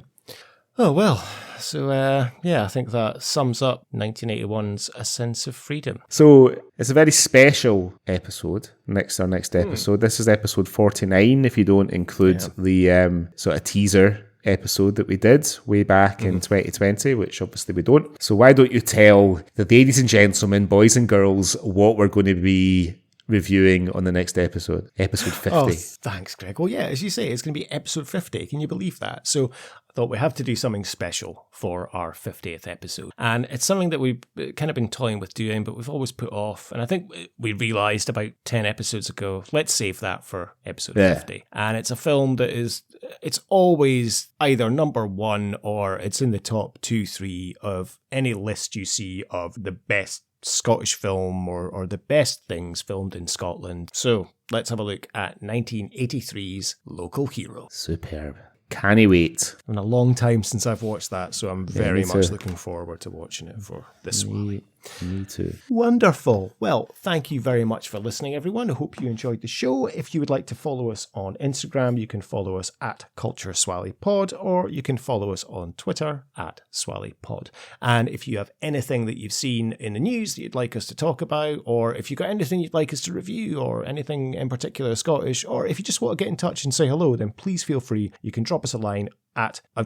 Oh, well. So, I think that sums up 1981's A Sense of Freedom. So it's a very special episode. Our next episode. This is episode 49, if you don't include the sort of teaser episode that we did way back in 2020, which obviously we don't. So why don't you tell the ladies and gentlemen, boys and girls, what we're going to be reviewing on the next episode 50. Oh, thanks, Greg. Well, yeah, as you say, it's going to be episode 50. Can you believe that? So I thought we have to do something special for our 50th episode. And it's something that we've kind of been toying with doing, but we've always put off. And I think we realised about 10 episodes ago, let's save that for episode 50. And it's a film that it's always either number one or it's in the top 2, 3 of any list you see of the best Scottish film or the best things filmed in Scotland. So let's have a look at 1983's Local Hero. Superb. Can't wait. It's been a long time since I've watched that, so I'm very much looking forward to watching it for this one. Me too. Wonderful. Well, thank you very much for listening, everyone. I hope you enjoyed the show. If you would like to follow us on Instagram, you can follow us at Culture Swally Pod, or you can follow us on Twitter at Swally Pod. And if you have anything that you've seen in the news that you'd like us to talk about, or if you've got anything you'd like us to review, or anything in particular Scottish, or if you just want to get in touch and say hello, then please feel free. You can drop us a line at, why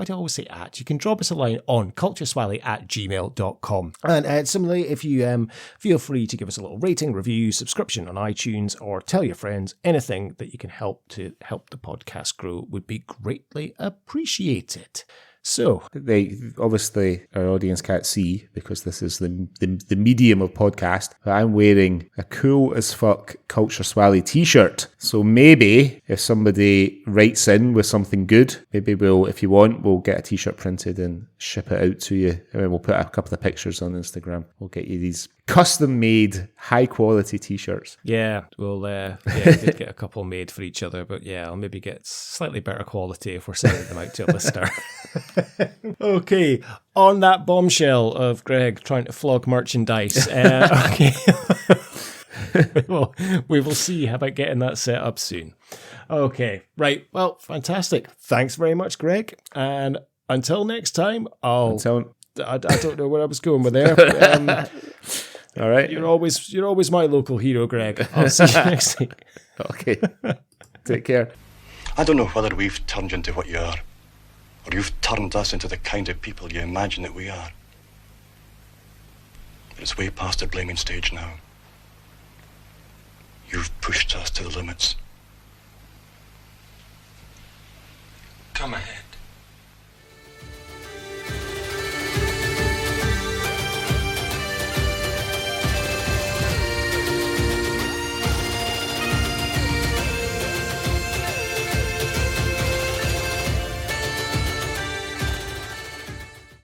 do I always say at? You can drop us a line on cultureswally@gmail.com. And similarly, if you feel free to give us a little rating, review, subscription on iTunes, or tell your friends, anything that you can help to help the podcast grow would be greatly appreciated. So, they obviously our audience can't see because this is the medium of podcast, but I'm wearing a cool as fuck Culture Swally t-shirt. So maybe if somebody writes in with something good, maybe if you want, we'll get a t-shirt printed and ship it out to you. And then we'll put a couple of pictures on Instagram. We'll get you these custom-made, high-quality t-shirts. Yeah, we'll did get a couple made for each other, but yeah, I'll maybe get slightly better quality if we're sending them out to a listener. Okay, on that bombshell of Greg trying to flog merchandise, okay, we will see about getting that set up soon. Okay, right, well, fantastic. Thanks very much, Greg, and until next time, I don't know where I was going with there. All right. You're always my local hero, Greg. I'll see you next week. Okay. Take care. I don't know whether we've turned you into what you are, or you've turned us into the kind of people you imagine that we are. But it's way past the blaming stage now. You've pushed us to the limits. Come ahead.